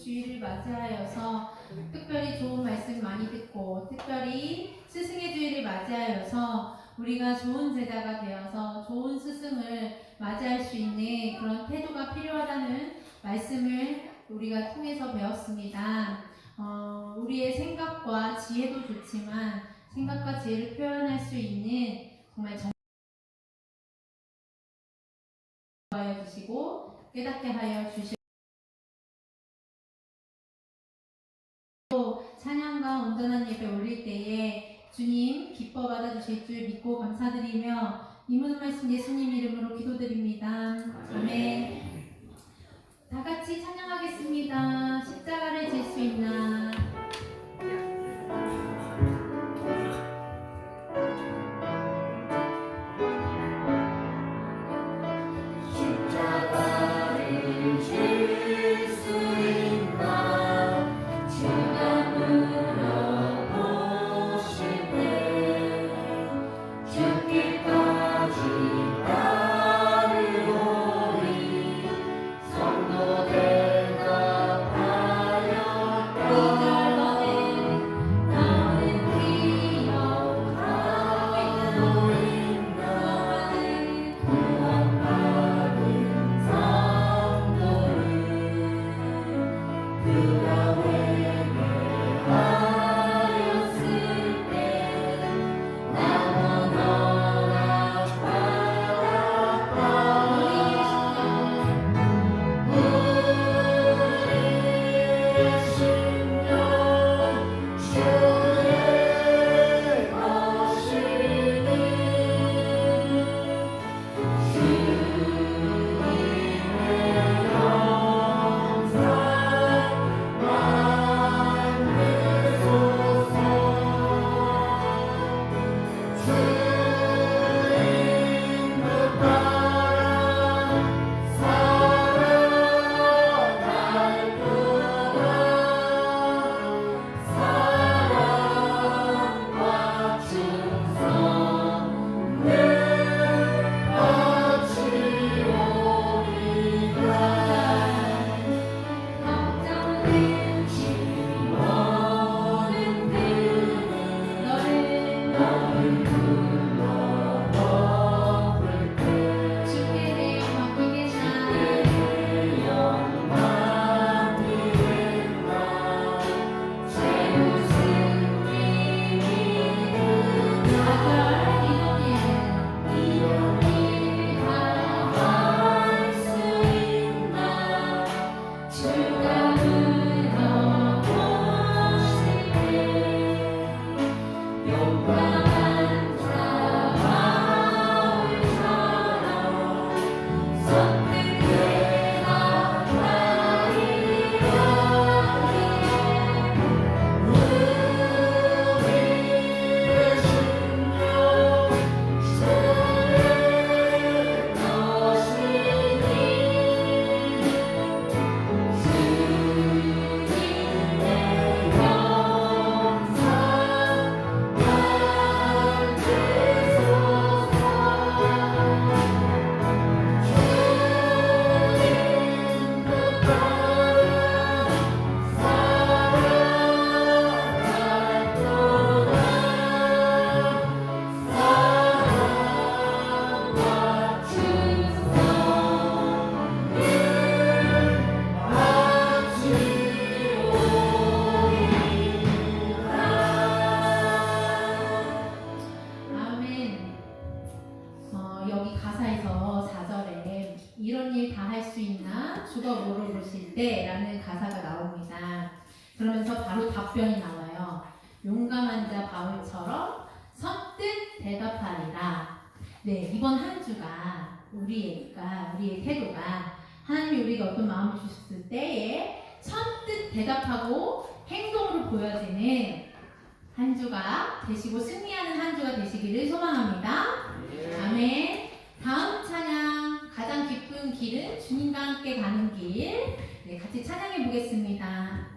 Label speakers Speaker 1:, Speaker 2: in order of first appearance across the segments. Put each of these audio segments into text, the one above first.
Speaker 1: 주일을 맞이하여서 특별히 좋은 말씀 많이 듣고 특별히 스승의 주일을 맞이하여서 우리가 좋은 제자가 되어서 좋은 스승을 맞이할 수 있는 그런 태도가 필요하다는 말씀을 우리가 통해서 배웠습니다. 우리의 생각과 지혜도 좋지만 생각과 지혜를 표현할 수 있는 정말 하여 주시고 깨닫게 하여 주시고 또 찬양과 온전한 예배 올릴 때에 주님 기뻐 받아주실 줄 믿고 감사드리며 이 모든 말씀 예수님 이름으로 기도드립니다. 아멘. 다 같이 찬양하겠습니다. 십자가를 질 수 있나. 이런 일 다 할 수 있나? 주가 물어보실 때 라는 가사가 나옵니다. 그러면서 바로 답변이 나와요. 용감한 자 바울처럼 선뜻 대답하리라. 네, 이번 한 주가 우리의 태도가 하나님이 우리가 어떤 마음을 주셨을 때에 선뜻 대답하고 행동으로 보여지는 한 주가 되시고 승리하는 한 주가 되시기를 소망합니다. 아멘. 다음 찬양 가장 기쁜 길은 주님과 함께 가는 길. 네, 같이 찬양해 보겠습니다.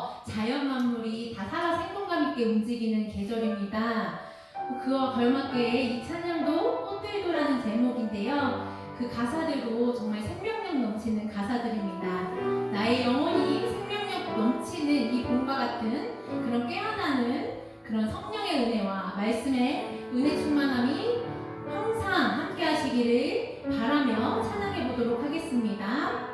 Speaker 1: 하면서 자연 만물이 다 살아 생동감 있게 움직이는 계절입니다. 그와 걸맞게 이 찬양도 꽃들도라는 제목인데요. 그 가사대로 정말 생명력 넘치는 가사들입니다. 나의 영혼이 생명력 넘치는 이 봄과 같은 그런 깨어나는 그런 성령의 은혜와 말씀의 은혜 충만함이 항상 함께 하시기를 바라며 찬양해 보도록 하겠습니다.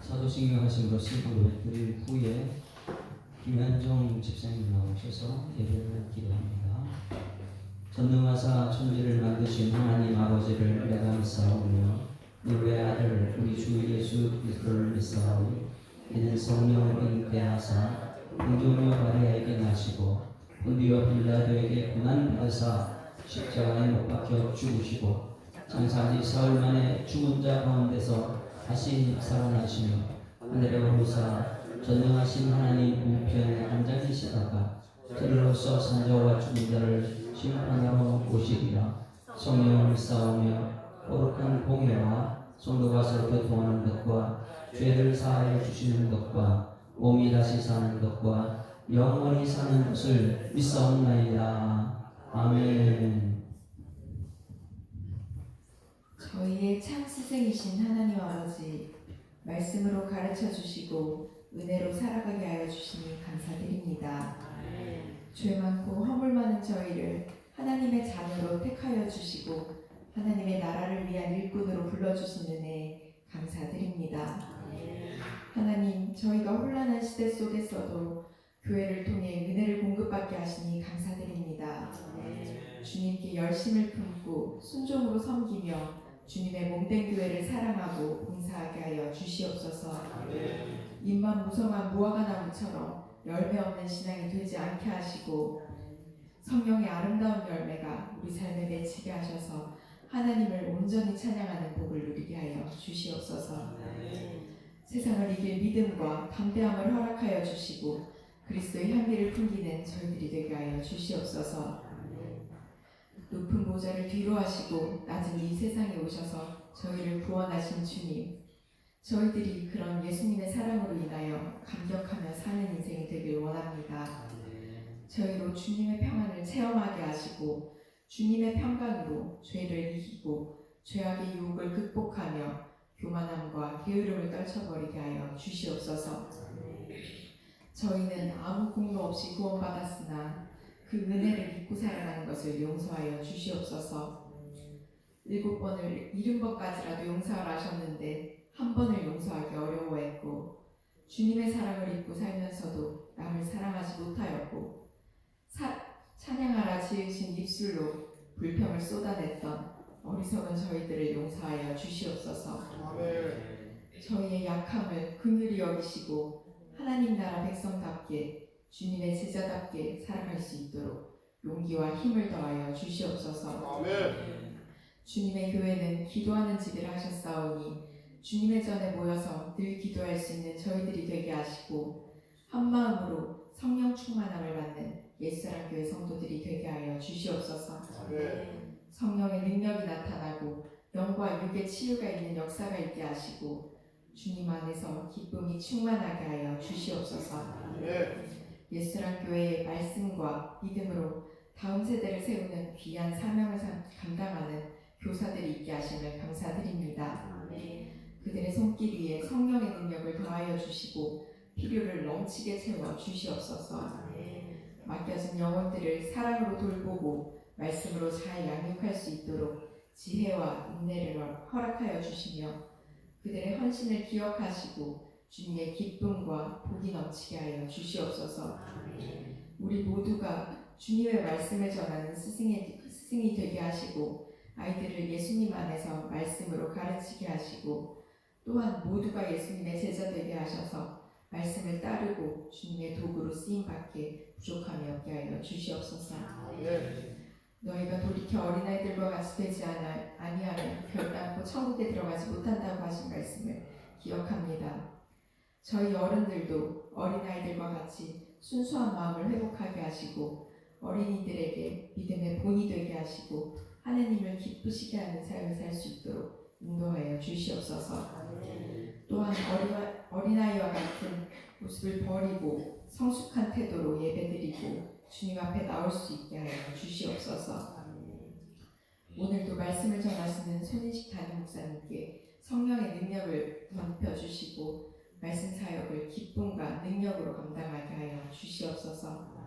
Speaker 2: 사도신경 하심으로 신고를 드릴 후에 김현종 집사님 나오셔서 예배를 기도합니다. 전능하사 천지를 만드신 하나님 아버지를 내가 믿사오며 너의 아들 우리 주 예수 그리스도를 믿사오니 이는 성령을 잉태하사 공중녀 마리아에게 나시고 본디오 빌라도에게 고난 받으사 십자가에 못 박혀 죽으시고 장사한 지 사흘 만에 죽은 자 가운데서 다시 살아나시며 하늘에 오르사 전능하신 하나님 우편에 앉아 계시다가 저리로서 산자와 죽은 자를 심판하러 오시리라. 성령을 믿사오며 거룩한 공예와 성도가서 교통하는 것과 죄를 사하여 주시는 것과 몸이 다시 사는 것과 영원히 사는 것을 믿사옵나이다. 아멘.
Speaker 3: 저희의 참 스승이신 하나님 아버지, 말씀으로 가르쳐 주시고 은혜로 살아가게 하여 주시니 감사드립니다. 죄 많고 허물 많은 저희를 하나님의 자녀로 택하여 주시고 하나님의 나라를 위한 일꾼으로 불러주신 은혜 감사드립니다. 하나님, 저희가 혼란한 시대 속에서도 교회를 통해 은혜를 공급받게 하시니 감사드립니다. 주님께 열심을 품고 순종으로 섬기며 주님의 몸된 교회를 사랑하고 봉사하게 하여 주시옵소서. 입만 무성한 무화과 나무처럼 열매 없는 신앙이 되지 않게 하시고 성령의 아름다운 열매가 우리 삶에 맺히게 하셔서 하나님을 온전히 찬양하는 복을 누리게 하여 주시옵소서. 세상을 이길 믿음과 담대함을 허락하여 주시고 그리스도의 향기를 풍기는 저희들이 되게 하여 주시옵소서. 높은 보좌를 뒤로 하시고 낮은 이 세상에 오셔서 저희를 구원하신 주님, 저희들이 그런 예수님의 사랑으로 인하여 감격하며 사는 인생이 되길 원합니다. 저희로 주님의 평안을 체험하게 하시고 주님의 평강으로 죄를 이기고 죄악의 유혹을 극복하며 교만함과 게으름을 떨쳐버리게 하여 주시옵소서. 저희는 아무 공로 없이 구원받았으나 그 은혜를 믿고 살아가는 것을 용서하여 주시옵소서. 7번을 70번까지라도 용서를 하셨는데 한 번을 용서하기 어려워했고 주님의 사랑을 잊고 살면서도 남을 사랑하지 못하였고 찬양하라 지으신 입술로 불평을 쏟아냈던 어리석은 저희들을 용서하여 주시옵소서. 저희의 약함을 긍휼히 여기시고 하나님 나라 백성답게 주님의 제자답게 살아갈 수 있도록 용기와 힘을 더하여 주시옵소서. 주님의 교회는 기도하는 집이라 하셨사오니 주님의 전에 모여서 늘 기도할 수 있는 저희들이 되게 하시고 한 마음으로 성령 충만함을 받는 옛사람 교회 성도들이 되게 하여 주시옵소서. 성령의 능력이 나타나고 영과 육의 치유가 있는 역사가 있게 하시고 주님 안에서 기쁨이 충만하게 하여 주시옵소서. 옛사람 교회의 말씀과 믿음으로 다음 세대를 세우는 귀한 사명을 감당하는 교사들이 있게 하심을 감사드립니다. 그들의 손길 위에 성령의 능력을 더하여 주시고 필요를 넘치게 채워 주시옵소서. 맡겨진 영혼들을 사랑으로 돌보고 말씀으로 잘 양육할 수 있도록 지혜와 인내를 허락하여 주시며 그들의 헌신을 기억하시고 주님의 기쁨과 복이 넘치게 하여 주시옵소서. 우리 모두가 주님의 말씀을 전하는 스승이 되게 하시고 아이들을 예수님 안에서 말씀으로 가르치게 하시고 또한 모두가 예수님의 제자 되게 하셔서 말씀을 따르고 주님의 도구로 쓰임받게 부족함이 없게 하여 주시옵소서. 너희가 돌이켜 어린아이들과 같이 되지 아니하면 결단코 천국에 들어가지 못한다고 하신 말씀을 기억합니다. 저희 어른들도 어린아이들과 같이 순수한 마음을 회복하게 하시고 어린이들에게 믿음의 본이 되게 하시고 하느님을 기쁘시게 하는 삶을 살 수 있도록 인도하여 주시옵소서. 또한 어린아이와 같은 모습을 버리고 성숙한 태도로 예배드리고 주님 앞에 나올 수 있게 하여 주시옵소서. 오늘도 말씀을 전하시는 손인식 담임 목사님께 성령의 능력을 넓혀주시고 말씀 사역을 기쁨과 능력으로 감당하게 하여 주시옵소서.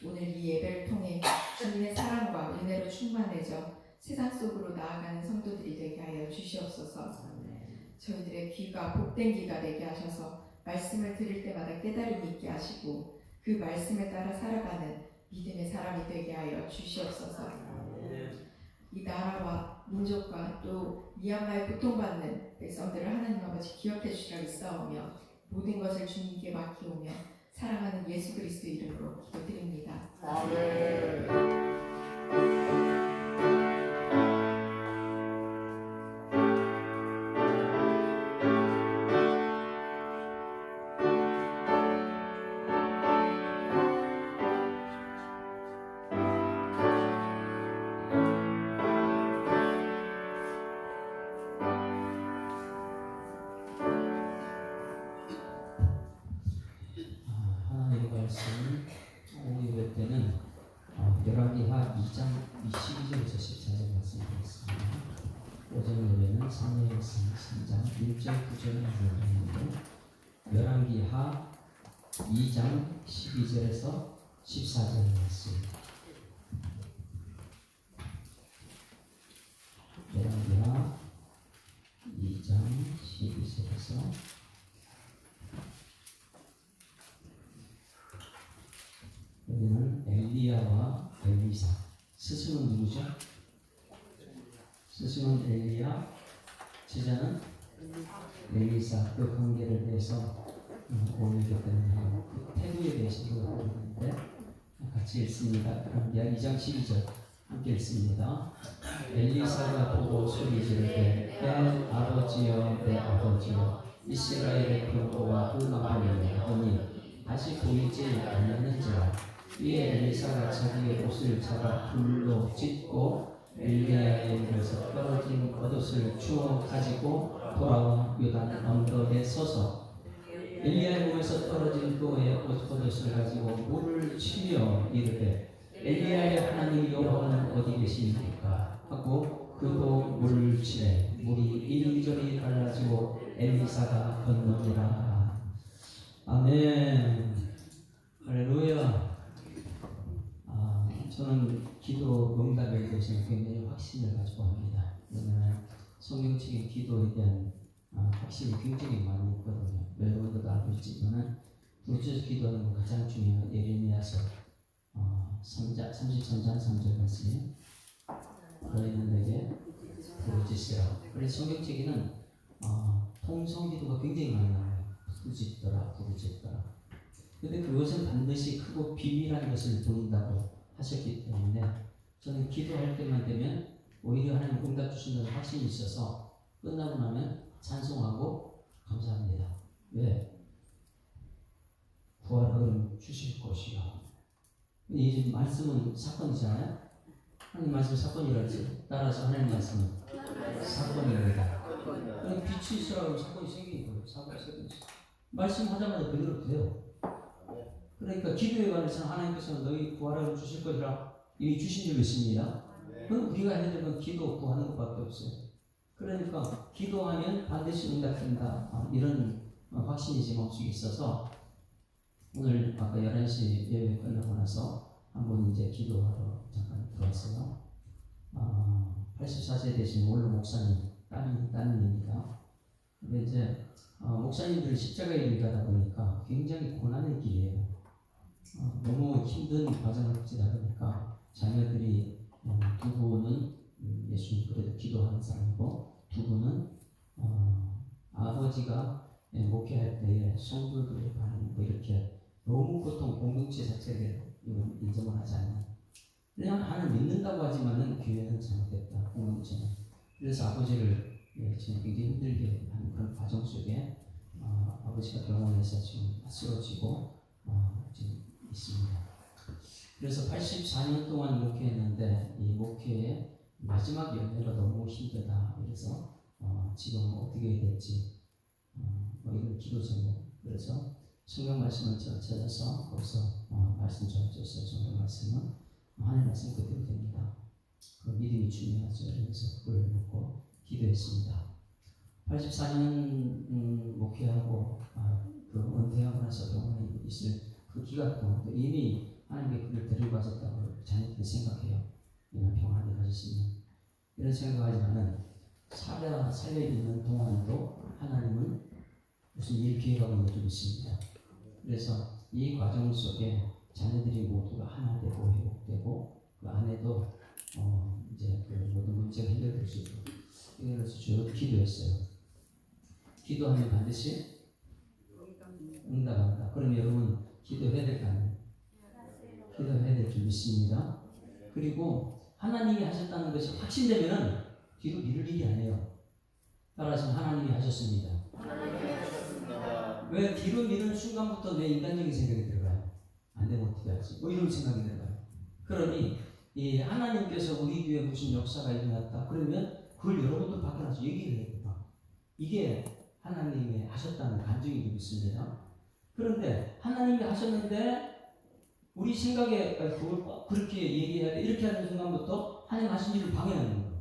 Speaker 3: 오늘 이 예배를 통해 주님의 사랑과 은혜로 충만해져 세상 속으로 나아가는 성도들이 되게 하여 주시옵소서. 저희들의 귀가 복된 귀가 되게 하셔서 말씀을 들을 때마다 깨달음이 있게 하시고 그 말씀에 따라 살아가는 믿음의 사람이 되게 하여 주시옵소서. 이 나라와 민족과 또 미얀마에 고통받는 백성들을 하나님 아버지 기억해 주시라고 싸우며 모든 것을 주님께 맡기오며 사랑하는 예수 그리스도 이름으로 기도드립니다.
Speaker 2: 하나님의 말씀 오늘 예배 때는 열왕기하 2장 22절에서 14절 말씀드렸습니다. 오전 예배는 성령 말씀 3장 1절 9절 말씀드렸는데 열왕기하 2장 12절에서 14절 말씀. 열왕기하 2장 12절에서 여기는 엘리야와 엘리사. 스승은 누구죠? 스승은 엘리야, 제자는 엘리사. 그 관계를 대해서 오늘 교회는 그 태도에 대해서 보는데 같이 읽습니다. 그럼 2장 12절 함께 읽습니다. 엘리사가 보고 소리 지르되 내 아버지여 내 아버지여 이스라엘의 병거와 흑암을 하더니 다시 보이지 않는지라. 이에 엘리사가 자기의 옷을 잡아 불로 찢고 엘리야의 입에서 떨어진 겉옷을 주워 가지고 돌아와 요단 언덕에 서서 엘리야의 몸에서 떨어진 그의 겉옷을 가지고 물을 치며 이르되 엘리야의 하나님 여호와는 어디 계십니까 하고 그도 물을 치매 물이 이리저리 갈라지고 엘리사가 건너니라. 아멘. 할렐루야. 저는 기도 응답에 대해서 굉장히 확신을 가지고 합니다. 왜냐하면 성경책의 기도에 대한 확신이 굉장히 많이 있거든요. 여러분들도 알고 있지만 부르짖어 기도하는 것 가장 중요한 예레미야서 33장 3절 말씀에 너희는 내게 부르짖으라. 그래서 성경책에는 통성 기도가 굉장히 많이 나와요. 부르짖더라. 근데 그것은 반드시 크고 비밀한 것을 보인다고 하셨기 때문에 저는 기도할 때만 되면 오히려 하나님 응답 주신다는 확신이 있어서 끝나고 나면 찬송하고 감사합니다. 왜? 구하라 주실 것이요. 이 말씀은 사건이잖아요. 하나님 말씀 사건이라지. 따라서 하나님 말씀은 사건입니다. 그냥 빛이 있으라고 사건이 생긴 거예요. 사건이 생긴 거예요. 말씀하자마자 그대로 돼요. 그러니까 기도에 관해서는 하나님께서 너희 구하라고 주실 것이라 이미 주신 줄 믿습니다. 그럼 우리가 해야 될 건 기도 구하는 것밖에 없어요. 그러니까 기도하면 반드시 응답된다. 이런 확신이 제 마음속에 있어서 오늘 아까 11시 예배 끝나고 나서 한번 이제 기도하러 잠깐 들어왔어요. 84세 되신 원로 목사님 따님입니다. 근데 이제 목사님들이 십자가 일을 가다 보니까 굉장히 고난의 길이에요. 너무 힘든 과정을 지나다 보니까 자녀들이 두 분은 예수님 그래도 기도하는 사람이고 두 분은 아버지가 목회할 때에 성도들의 반응 이렇게 너무 고통 공동체 자체를 인정을 하지 않는 그냥 하나님 믿는다고 하지만은 교회는 잘못됐다 공동체는. 그래서 아버지를 지금 굉장히 힘들게 하는 그런 과정 속에 아버지가 병원에서 지금 쓰러지고 지금 있습니다. 그래서 84년 동안 목회했는데 이 목회의 마지막 연회가 너무 힘들다. 그래서 지금 어떻게 해야 될지 이런 기도 제목. 그래서 성경 말씀을 찾아서 거기서 말씀 전해줬어요. 성경 말씀은 하나님 말씀 그대로 됩니다. 그 믿음이 중요하죠. 그래서 그걸 놓고 기도했습니다. 84년 목회하고 그 은퇴하고 나서 병원에 있을 그 기간 동안 이미 하나님께 그를 데리고 가셨다고 자녀들이 생각해요. 이만 평안히 가셨으면 이런 생각하지만은 살려 있는 동안에도 하나님은 무슨 일 계획하고 있는 좀 있습니다. 그래서 이 과정 속에 자녀들이 모두가 하나 되고 회복되고 그 안에도 이제 그 모든 문제가 해결될 수 있고 그래서 쭉 기도했어요. 기도하면 반드시 응답한다. 그럼 여러분 기도해야 될 거 아니에요? 기도해야 될 줄 믿습니다. 그리고 하나님이 하셨다는 것이 확신되면은 뒤로 미룰 일이 아니에요. 따라서 하나님이 하셨습니다. 왜 뒤로 미루는 순간부터 내 인간적인 생각이 들어가요? 안 되면 어떻게 하지? 뭐 이런 생각이 들어가요. 그러니 이 하나님께서 우리 교회에 무슨 역사가 일어났다. 그러면 그걸 여러분들 밖에 나서 얘기를 해요. 이게 하나님이 하셨다는 간증이 있습니다. 그런데 하나님이 하셨는데 우리 생각에 그걸 그렇게 얘기해야 돼. 이렇게 하는 순간부터 하나님 하신 일을 방해하는 거예요.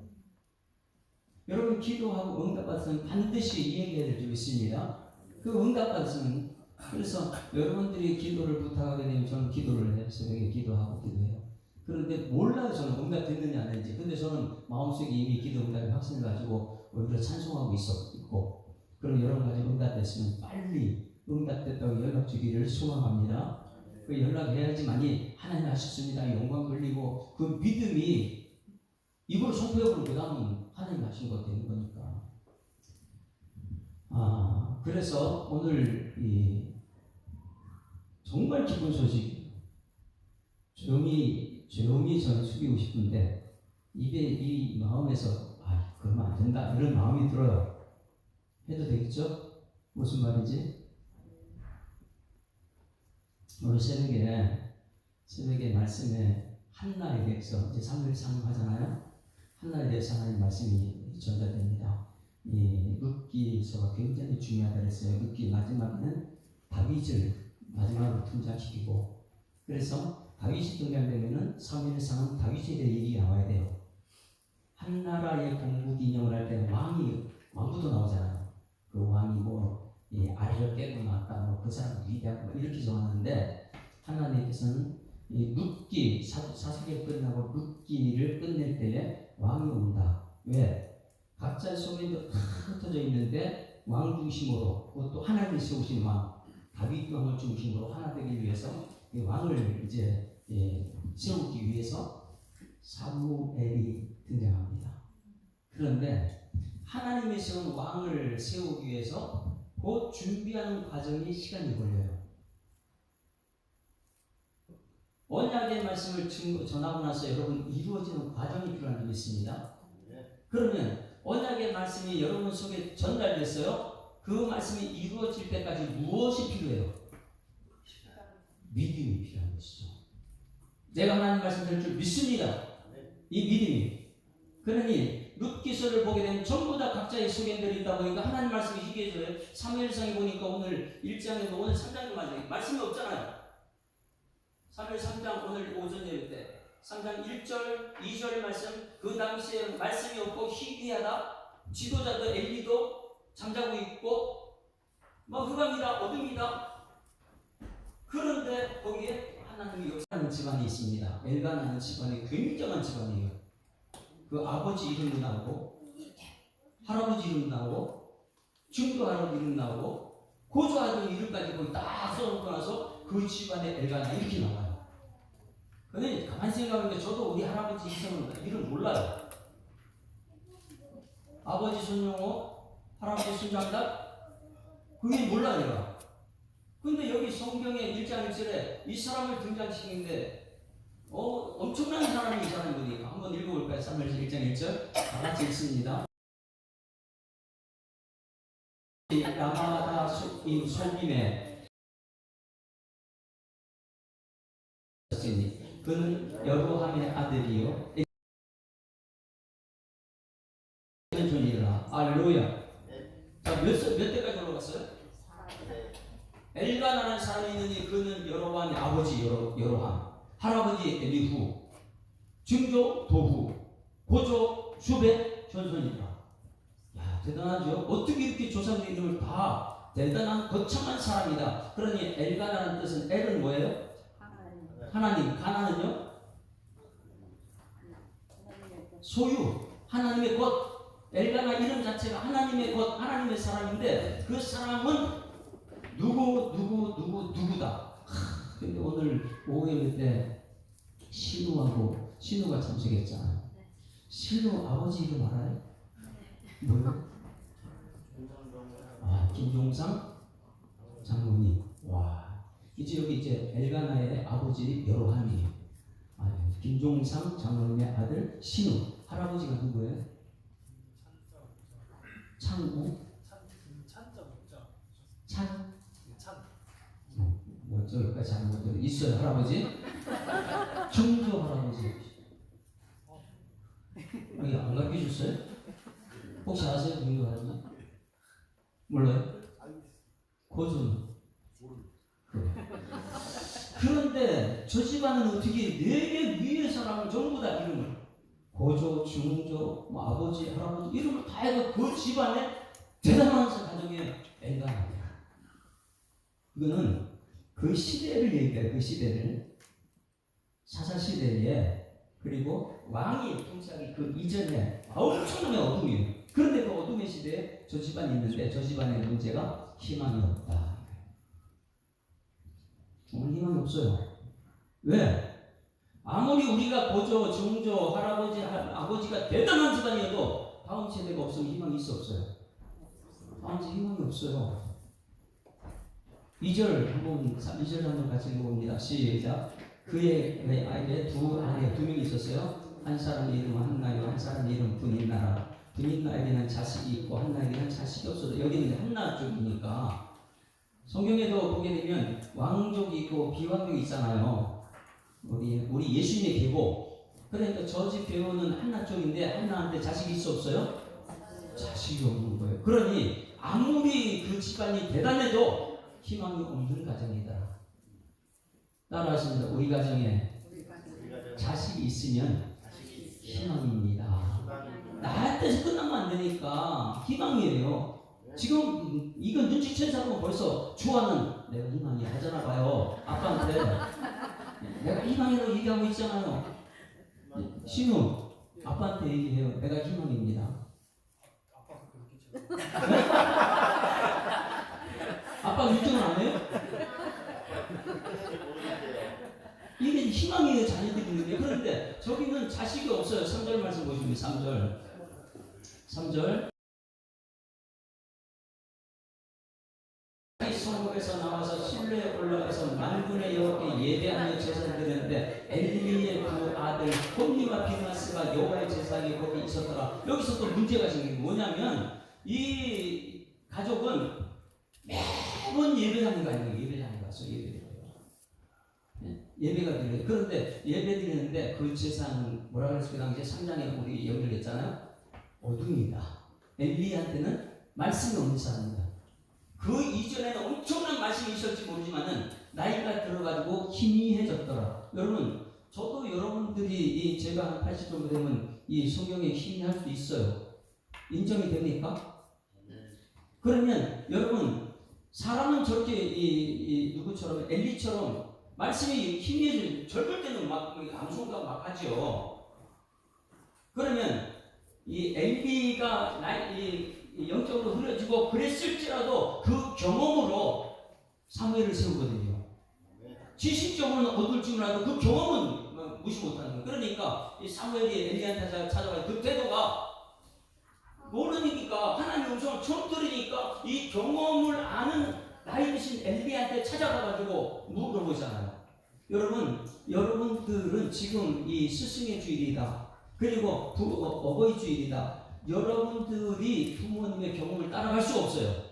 Speaker 2: 여러분 기도하고 응답받으면 반드시 얘기해야 될 줄 믿습니다. 그 응답받으면 그래서 여러분들이 기도를 부탁하게 되면 저는 기도를 해요. 새벽에 기도하고 기도해요. 그런데 몰라요. 저는 응답 됐느냐 안 됐는지. 근데 저는 마음속에 이미 기도 응답이 확신을 가지고 오히려 찬송하고 있고 그럼 여러 가지 응답됐으면 빨리 응답됐다고 연락 주기를 소망합니다. 그 연락해야지만이 하나님 하셨습니다. 영광 돌리고 그 믿음이 이걸 선포해보면 그 다음은 하나님 하신 것 되는 거니까. 그래서 오늘 정말 기쁜 소식 조용히 저는 숙이고 싶은데 입에 이 마음에서 그러면 안 된다 이런 마음이 들어요. 해도 되겠죠? 무슨 말인지? 오늘 새벽에 말씀에 한나에 대해서 이제 3일 상하잖아요. 한나에 대해서 하나님 말씀이 전달됩니다. 룻기서가 굉장히 중요하다 그랬어요. 룻기 마지막에는 다윗을 마지막으로 등장시키고 그래서 다윗이 등장되면은 3일상은 다윗에 대해 얘기 나와야 돼요. 한 나라의 건국 인형을 할 때는 왕부터 나오잖아요. 그 왕이 아래를 깨고 나왔다, 그 사람 위대하고 이렇게 정하는데 하나님께서는 이 룻기 사사기 끝나고 룻기를 끝낼 때에 왕이 온다. 왜? 각자 소개도 다 흩어져 있는데 왕 중심으로 그것도 하나님이 세우신 왕 다윗 왕을 중심으로 하나 되기 위해서 이 왕을 이제 세우기 위해서 사무엘이 등장합니다. 그런데 하나님이 세운 왕을 세우기 위해서 그 준비하는 과정이 시간이 걸려요. 언약의 말씀을 전하고 나서 여러분 이루어지는 과정이 필요한 게 있습니다. 그러면 언약의 말씀이 여러분 속에 전달됐어요. 그 말씀이 이루어질 때까지 무엇이 필요해요? 믿음이 필요한 것이죠. 내가 하나님 말씀 될 줄 믿습니다. 이 믿음이. 그러니 룻기서를 보게 되면 전부 다 각자의 소견들이 있다 보니까 하나님 말씀이 희귀해져요. 사무엘상에 보니까 오늘 1장에도 오늘 3장도 맞아요. 말씀이 없잖아요. 3일 3장 오늘 오전 예배 때 3장 1절 2절 말씀 그 당시에 말씀이 없고 희귀하다. 지도자도 엘리도 잠자고 있고 흑암이다 어둠이다. 그런데 거기에 하나님이 역사하는 집안이 있습니다. 엘가나는 집안이 굉장한 집안이에요. 그 아버지 이름도 나오고 할아버지 이름도 나오고 증조 할아버지 이름 나오고 고조 아들 이름까지 거기 딱 써놓고 나서 그 집안의 엘가나 이렇게 나와요. 근데 가만히 생각하니까 저도 우리 할아버지 이름 몰라요. 아버지 손용호, 할아버지 손장답 그게 몰라 내가. 근데 여기 성경에 1장 1절에 이 사람을 등장시키는데 엄청난 사람이 이 사람이니까 한번 읽어볼까요? 사무엘상 1장 1절 다 같이 읽습니다. 라마다 소김에 그는 여로함의 아들이요 존이라 알로야. 자, 몇 대까지 올라갔어요? 엘가나라는 사람이 있느니 그는 여로함의 아버지 여로함, 할아버지 엘리후, 증조 도후, 고조 슈베 전손이라. 야, 대단하죠? 어떻게 이렇게 조상들 이름을 다 대단한 거창한 사람이다. 그러니 엘가나라는 뜻은 엘은 뭐예요? 하나님. 가나는요? 소유. 하나님의 것. 엘가나 이름 자체가 하나님의 것, 하나님의 사람인데 그 사람은 누구다. 근데 오늘 오후에 때 신우가 참석했잖아요. 신우 아버지 이름 알아요? 뭐요? 김종상 장모님. 와, 이제 엘가나의 아버지 여로함이에요. 김종상 장모님의 아들 신우. 할아버지가 누구예요? 찬우? 찬? 뭐 저기까지 하는 것도 있어요. 할아버지? 정조 할아버지. 여기 안 가르쳐줬어요? 혹시 아세요? 정조 할아버지? 몰라요? 고전. 그런데 저 집안은 어떻게 4개 위의 사람을 전부 다 이름을 고조, 중조, 뭐 아버지, 할아버지 이름을 다 해서 그 집안에 대단한 가정의 엘가나입니다. 이거는 그 시대를 얘기해요. 그 시대를 사사 시대에 그리고 왕이 통치하기 그 이전에 엄청난 어둠이에요. 그런데 그 어둠의 시대에 저 집안이 있는데 저 집안의 문제가 희망이 없다. 오늘 희망이 없어요. 왜? 아무리 우리가 고조, 중조, 할아버지, 아버지가 대단한 집안이어도 다음 세대가 없으면 희망이 있어 없어요? 다음 세대 희망이 없어요. 2절 한번 같이 읽어봅니다. 시작. 그의 아이에 두 명이 있었어요. 한 사람의 이름은 한나요, 한 사람의 이름은 분인나라. 분인나에게는 자식이 있고 한나에게는 자식이 없어서 여기는 한나 쪽이니까 성경에도 보게 되면 왕족이 있고 비왕족이 있잖아요. 우리 예수님의 계보. 그러니까 저 집 배우는 한나 쪽인데 한나한테 자식이 있어 없어요? 자식이 없는 거예요. 그러니 아무리 그 집안이 대단해도 희망이 없는 가정이다. 따라하십니다. 우리 가정에 자식이 있으면 희망입니다. 나한테서 끝나면 안 되니까 희망이에요. 지금 이건 눈치챈 사람은 벌써 주아는 내가 희망이 하잖아 봐요. 아빠한테 내가 희망이라고 얘기하고 있잖아요. 신우 아빠한테 얘기해요. 내가 희망입니다. 아빠 인정을 안 해요? 이게 희망이에요. 자녀들이 있는데. 그런데 저기는 자식이 없어요. 3절 말씀 보시면 3절 성읍에서 나와서 실내에 올라가서 만군의 여호와께 예배하며 제사를 드렸는데 엘리의 두 아들 홈리와 비나스가 여호와의 제사에 거기 있었더라. 여기서 또 문제가 생긴 게 뭐냐면 이 가족은 매번 예배하는 거 아니에요. 예배하는 거 같아요. 예배가 드려요. 그런데 예배 드리는데 그 제사는 뭐라 그랬어요? 그 당시에 3장에 우리 연결했잖아요. 어둠이다. 엘리한테는 말씀이 없는 사람이다. 그 이전에는 엄청난 말씀이 있었지 모르지만은 나이가 들어가지고 희미해졌더라. 여러분, 저도 여러분들이 제가 한 80 정도 되면 이 성경에 희미할 수도 있어요. 인정이 됩니까? 그러면 여러분, 사람은 저렇게 누구처럼 엘리처럼 말씀이 희미해질 젊을 때는 막 암송가 막 하죠. 그러면 이 엘리가 영적으로 흐려지고 그랬을지라도 그 경험으로 사무엘을 세우거든요. 지식적으로는 어둘지라도 그 경험은 무시 못하는 거예요. 그러니까 이 사무엘이 엘리한테 찾아가요. 그 태도가 모르니까 하나님의 음성을 처음 들으니까 이 경험을 아는 나이 드신 엘리한테 찾아가가지고 물어보잖아요. 여러분들은 지금 이 스승의 주일이다. 그리고 어버이 주일이다. 여러분들이 부모님의 경험을 따라갈 수 없어요.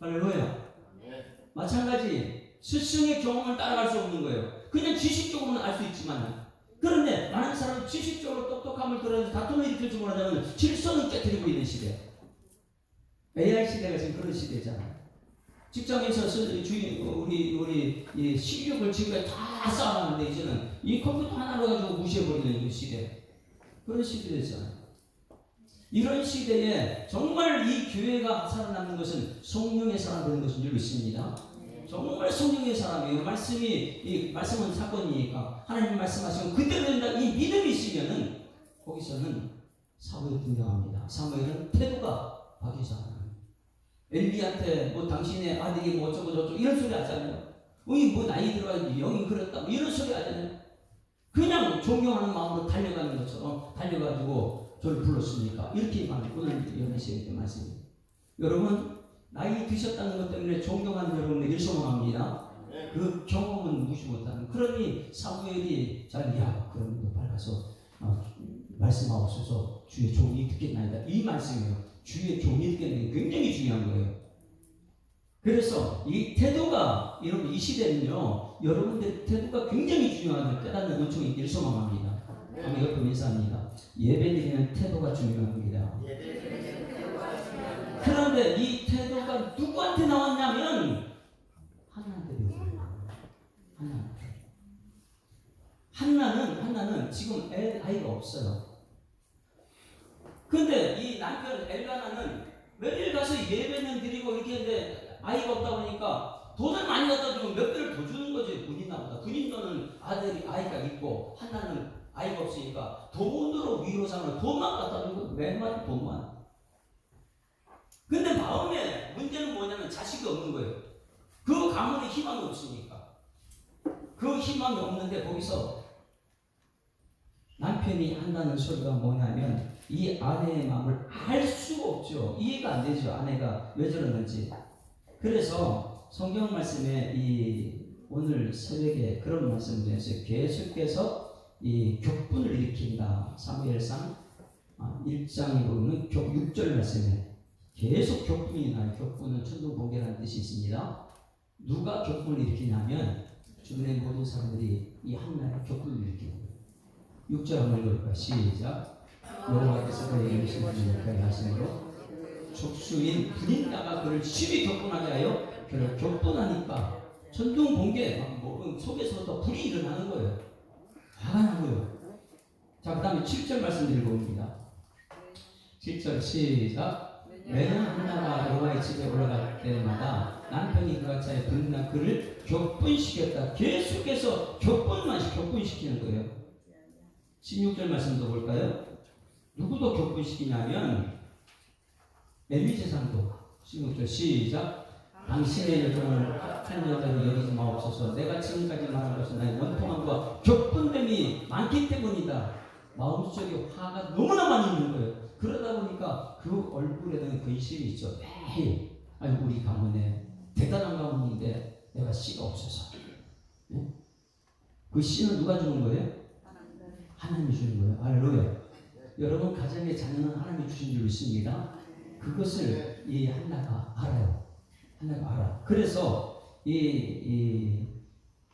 Speaker 2: 할렐루야. 마찬가지 스승의 경험을 따라갈 수 없는 거예요. 그냥 지식적으로는 알 수 있지만 그런데 많은 사람이 지식적으로 똑똑함을 드러내서 다툼을 일으킬 줄 몰라자면 질서는 깨뜨리고 있는 시대. AI 시대가 지금 그런 시대잖아요. 직장에서 우리 실력을 지금까지 다 쌓아놨는데 이제는 이 컴퓨터 하나로 가지고 무시해버리는 그 시대. 그런 시대잖아요. 이런 시대에 정말 이 교회가 살아남는 것은 성령의 사람 되는 것인 줄 믿습니다. 정말 성령의 사람이에요. 말씀은 사건이니까 하나님 말씀하시면 그대로 된다. 이 믿음이 있으면은 거기서는 사무엘 등장합니다. 사무엘은 태도가 바뀌지 않아요. 엘리한테 뭐 당신의 아들이 뭐 어쩌고 저쩌고 이런 소리 하잖아요. 뭐 나이 들어가지고 영이 그랬다 뭐 이런 소리 하잖아요. 그냥 존경하는 마음으로 달려가는 것처럼 달려가지고 저를 불렀으니까 이렇게 오늘 연애시의 말씀입니다. 여러분 나이 드셨다는 것 때문에 존경하는 여러분에게 소망합니다. 그 경험은 무시 못하는. 그러니 사무엘이 자기야 그럼 너 빨리 가서 말씀하옵소서 주의 종이 듣겠나이다. 이 말씀이에요. 주의 종이 듣겠는 게 굉장히 중요한 거예요. 그래서 이 태도가 여러분 이 시대는요 여러분들 태도가 굉장히 중요하다는 깨닫는 은총이 있기를 소망합니다. 한번 옆에 인사합니다. 예배드리는 태도가 중요합니다. 그런데 이 태도가 누구한테 나왔냐면 한나한테 배웠어요. 한나는 지금 아이가 없어요. 근데 이 남편 엘가나는 매일 가서 예배는 드리고 이렇게 했는데 아이가 없다 보니까 돈을 많이 갖다 주면 몇 배를 더 주는 거지. 군인나보다. 군인도는 아이가 있고 한나는 아이가 없으니까 돈으로 위로 삼는 돈만 갖다 주고 맨날 돈만. 근데 마음에 문제는 뭐냐면 자식이 없는 거예요. 그 가문에 희망이 없으니까. 그 희망이 없는데 거기서 남편이 한다는 소리가 뭐냐면 이 아내의 마음을 알 수가 없죠. 이해가 안 되죠. 아내가 왜 저러는지. 그래서 성경 말씀에 오늘 새벽에 그런 말씀을 드렸어요. 계속해서 이 격분을 일으킨다. 사무엘상 1장에 보면 6절 말씀에 계속 격분이 나요. 격분은 천둥번개라는 뜻이 있습니다. 누가 격분을 일으키냐면 주변의 모든 사람들이 이 한나의 격분을 일으키는 거예요. 6절 한번 읽어볼까요? 시작. 여호와께서 그에게 이르신 분이니까 하심으로 족수인 군인다가 그를 심히 격분하게 하여 그를 격분하니까 천둥 번개 속에서부터 불이 일어나는 거예요. 화가 나고요. 자, 그 다음에 7절 말씀 읽어봅니다. 7절 시작. 매년 한나가 여호와의 집에 올라갈 때마다 남편이 그같이 하여 그날 그를 격분시켰다. 계속해서 격분시키는 거예요. 16절 말씀도 볼까요? 누구도 격분시키냐면 엘리제상도 16절 시작. 당신의 여종을 한 여자로 여기지 마옵소서. 내가 지금까지 말한 것은 나의 원통함과 격분됨이 많기 때문이다. 마음속에 화가 너무나 많이 있는 거예요. 그러다 보니까 그 얼굴에는 근심이 있죠. 매일 아이고 우리 가문에 대단한 가문인데 내가 씨가 없어서. 네? 그 씨는 누가 주는 거예요? 하나님이 주는 거예요. 할렐루야. 여러분 가정의 자녀는 하나님이 주신 줄 믿습니다. 그것을 이 한나가 알아요. 한나가 알아. 그래서 이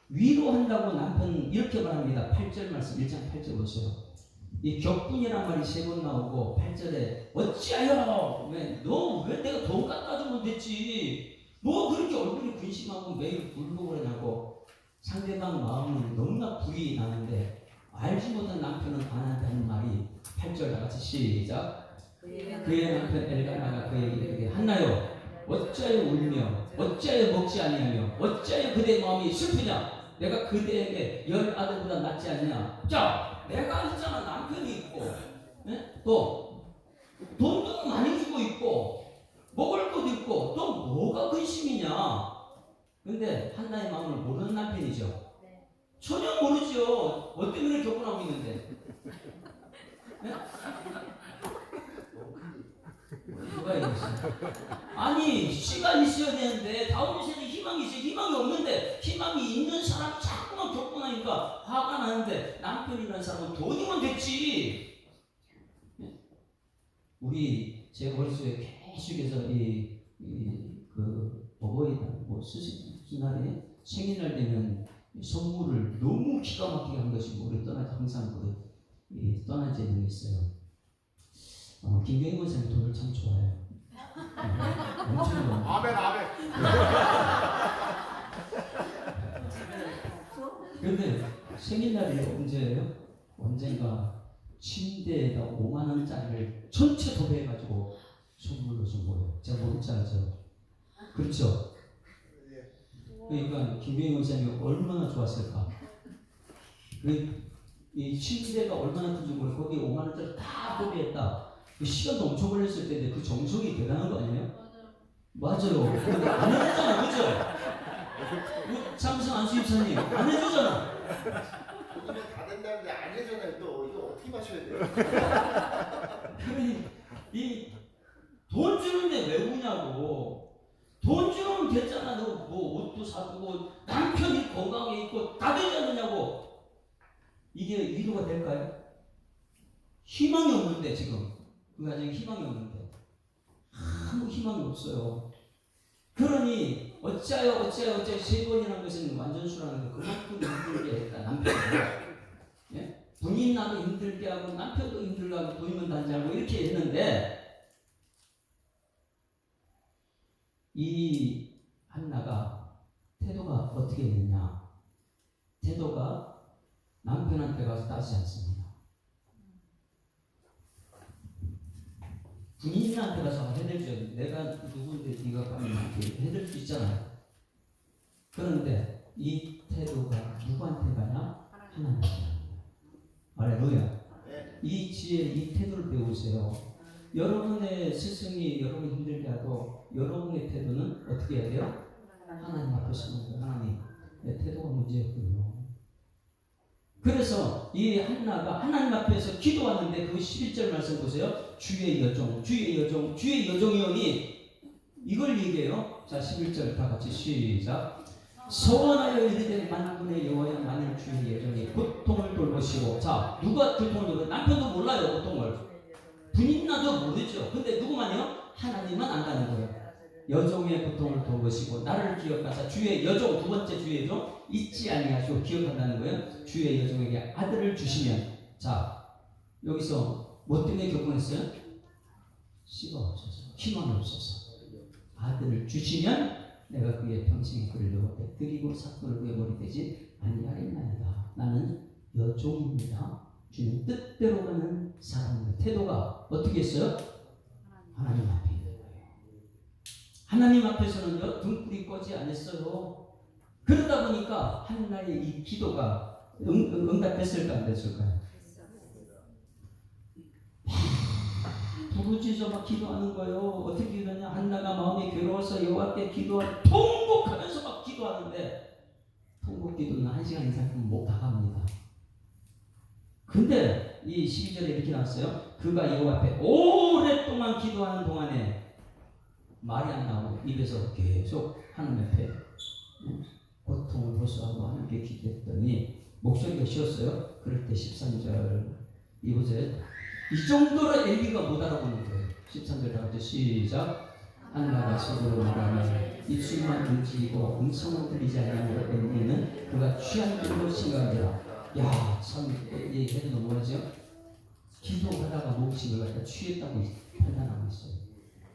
Speaker 2: 위로한다고 남편 이렇게 말합니다. 8절 말씀 1장 8절 보세요. 이 격분이란 말이 3번 나오고 8절에 어찌하여 너 왜 내가 돈 갖다 주면 됐지 뭐 그렇게 얼굴이 근심하고 매일 울고 그러냐고. 상대방 마음은 너무나 불이 나는데 알지 못한 남편은 아내한테 하는 말이 8절 다같이 시작. 그의 남편 엘가나가 그에게 이르되 한나여 어찌하여 울며 어찌하여 먹지 아니하며 어찌하여 그대의 마음이 슬프냐. 내가 그대에게 10아들보다 낫지 않냐. 자, 내가 있잖아. 남편이 있고 네? 또 돈도 많이 주고 있고 먹을 것도 있고 또 뭐가 근심이냐. 근데 한나의 마음을 모르는 남편이죠. 전혀 모르죠. 뭐 때문에 격분하고 있는데. 네? 누가 이랬어요? 아니 씨가 있어야 되는데 다음 세대에 희망이 있어요. 희망이 없는데 희망이 있는 사람 자꾸만 격분하니까 화가 나는데 남편이라는 사람은 돈이면 됐지. 네? 우리 제 머릿속에 계속해서 그 어버이날 뭐 스승날에 생일날 되면 선물을 너무 기가 막히게 한 것이 우리 항상 떠난 재능이 있어요. 김경희 권사님 돈을 참 좋아해요. 엄청 좋아해요.
Speaker 4: 아멘.
Speaker 2: 그런데 생일날이 언제예요? 언젠가 침대에다 5만 원짜리를 전체 도배해가지고 선물로 준 거예요. 제가 모르지 않죠? 그렇죠? 그러니까 김경희 권사님이 얼마나 좋았을까? 이 침대가 얼마나 큰지 몰라. 거기에 5만 원짜리 다 소비했다. 그 시간도 엄청 걸렸을 텐데 그 정성이 대단한 거 아니에요? 맞아요. 근데 안 해주잖아, 그죠? 참성 안수입사님 안 해주잖아.
Speaker 4: 돈이면 다 된다는데 안 해잖아요. 또 이거 어떻게 마셔야 돼요?
Speaker 2: 그러니 이 돈 주는데 왜 우냐고. 돈 주면 됐잖아. 너 뭐 옷도 사주고 남편이 건강하게 있고 다 되지 않느냐고. 이게 위로가 될까요? 희망이 없는데 지금 그 가정에 희망이 없는데 아무 희망이 없어요. 그러니 어찌하여 세 번이라는 것은 완전수라는 거 그만큼 힘들게 했다. 남편이 예? 부인 나도 힘들게 하고 남편도 힘들게 하고 부인은 단지하고 이렇게 했는데 이 한나가 태도가 어떻게 했느냐. 태도가 남편한테 가서 따지지 않습니다. 부인한테 가서 해들죠. 내가 누군데 네가 가면 이렇게 해들 수 있잖아요. 그런데 이 태도가 누구한테 가냐? 하나님한테 가냐. 할렐루야. 이 지혜, 이 태도를 배우세요. 여러분의 스승이 여러분 힘들게 하도 여러분의 태도는 어떻게 해야 돼요? 하나님 앞에 서는 거예요. 하나님, 내 태도가 문제였군요. 그래서 이 한나가 하나님 앞에서 기도하는데 그 11절 말씀 보세요. 주의 여종, 주의 여종, 주의 여종이오니 이걸 얘기해요. 자, 11절 다 같이 시작. 소원하여 이르되 만군의 여호와여 만일 주의 여종이 고통을 돌보시고. 자, 누가 고통을 돌보? 남편도 몰라요, 고통을. 부인나도 모르죠. 근데 누구만요? 하나님만 안다는 거예요. 여종의 고통을 돌보시고 나를 기억하사 주의 여종, 두 번째 주의 여종 잊지 아니하시고 기억한다는 거예요. 주의 여종에게 아들을 주시면. 자, 여기서 뭐 때문에 결혼했어요? 씨가 없어서, 희망이 없어서. 아들을 주시면 내가 그의 평생의 그를 너가 빼뜨리고 사건을 그의 머리 되지 아니하겠나이다. 나는 여종입니다. 주님 뜻대로 가는 사람입니다. 태도가 어떻게 했어요? 하나님 앞에 있는 거예요. 하나님 앞에서는요 등불이 꺼지 않았어요. 그러다 보니까 한나의 이 기도가 응답했을까 안 됐을까요? 부르짖어 막 기도하는 거예요. 어떻게 기도하냐? 한나가 마음이 괴로워서 여호와께 통곡하면서 막 기도하는데 통곡 기도는 1시간 이상 못 나갑니다. 근데 이 12절에 이렇게 나왔어요. 그가 여호와 앞에 오랫동안 기도하는 동안에 말이 안 나오고 입에서 계속 하나님 앞에 고통을 호소하고 하나님께 기도했더니 목소리가 쉬었어요. 그럴 때 13절 이보세요. 이 정도로 엘리가 못 알아보는 거예요. 13절 다 같이 시작. 한나가 속으로 말하며 입술만 움직이고 음성은 들리지 않으므로 엘리는 그가 취한 줄로 생각하더라. 야, 참 얘기해도 너무하죠? 기도하다가 목식을 갖다 취했다고 판단하고 있어요.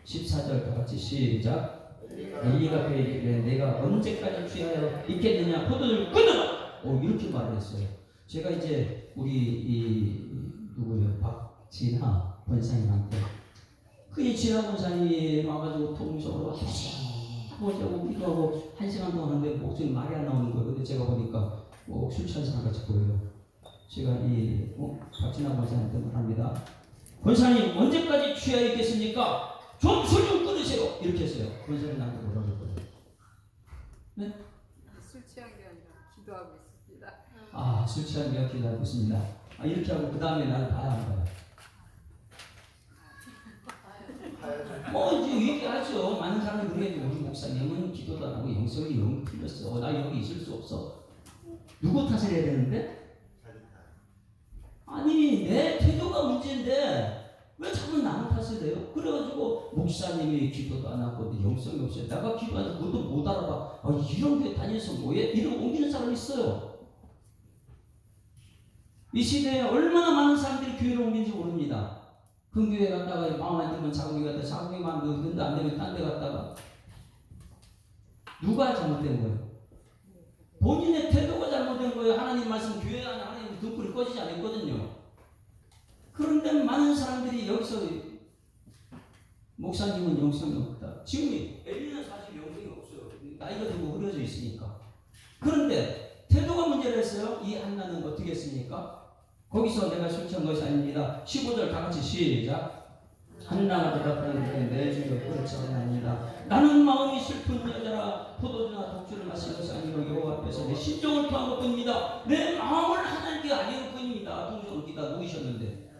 Speaker 2: 14절 다 같이 시작. 엘리가 그에게 이르되 내가 언제까지 취하여 있겠느냐? 포도주를 끊어라! 이렇게 말을 했어요. 제가 이제 우리 이 누구요? 박진하 권사님한테 그 진하 권사님 와가지고 통성으로 하보자고 기도하고 1시간 동안 하는데 목소리 말이 안 나오는 거예요. 근데 제가 보니까 술 취한 사람 같이 보여요. 제가 이 박진하 권사님한테 말합니다. 권사님 언제까지 취해 있겠습니까? 좀 술 좀 끊으세요. 이렇게 했어요. 권사님 나한테 뭐라고 했거든요. 네?
Speaker 5: 술 취한 게 아니라 기도하고 있습니다.
Speaker 2: 아, 술 취한 게 기도하고 있습니다. 이렇게 하고 그 다음에 나를 봐야 안 봐요. 이제 얘기하죠. 많은 사람이 그러겠죠. 우리 목사님은 기도도 안 하고 영성이 영 틀렸어. 나 여기 있을 수 없어. 누구 탓을 해야 되는데? 아니, 내 태도가 문제인데 왜 자꾸 나는 탓을 해요? 그래가지고 목사님이 기도도 안 하고 영성이 없어요. 내가 기도하는데 그것도 못 알아봐. 이런 게 다녀서 뭐해? 이런 옮기는 사람이 있어요. 이 시대에 얼마나 많은 사람들이 교회를 옮긴지 모릅니다. 큰 교회 갔다가 마음 안 들면 작은 교회 갔다가 작은 교회 마음 들면 안 되면 딴 데 갔다가 누가 잘못된 거예요? 본인의 태도가 잘못된 거예요. 하나님 말씀 교회 안에 하나님 등불이 꺼지지 않았거든요. 그런데 많은 사람들이 여기서 목사님은 영성이 없다. 지금 엘리는 사실 영성이 없어요. 나이가 들고 흐려져 있으니까. 그런데 태도가 문제를 했어요. 이 한나는 어떻게 했습니까? 거기서 내가 술 취한 것이 아닙니다. 15절 다 같이 시작. 한나가 대답하는데 내 주여 그렇지 않습니다. 나는 마음이 슬픈 여자라 포도주나 독주를 마신 것이 아니고 여호와 앞에서 내 심정을 토한 것뿐입니다. 내 마음을 하나님께 알리는 뿐입니다. 동정을 어디다 놓으셨는데.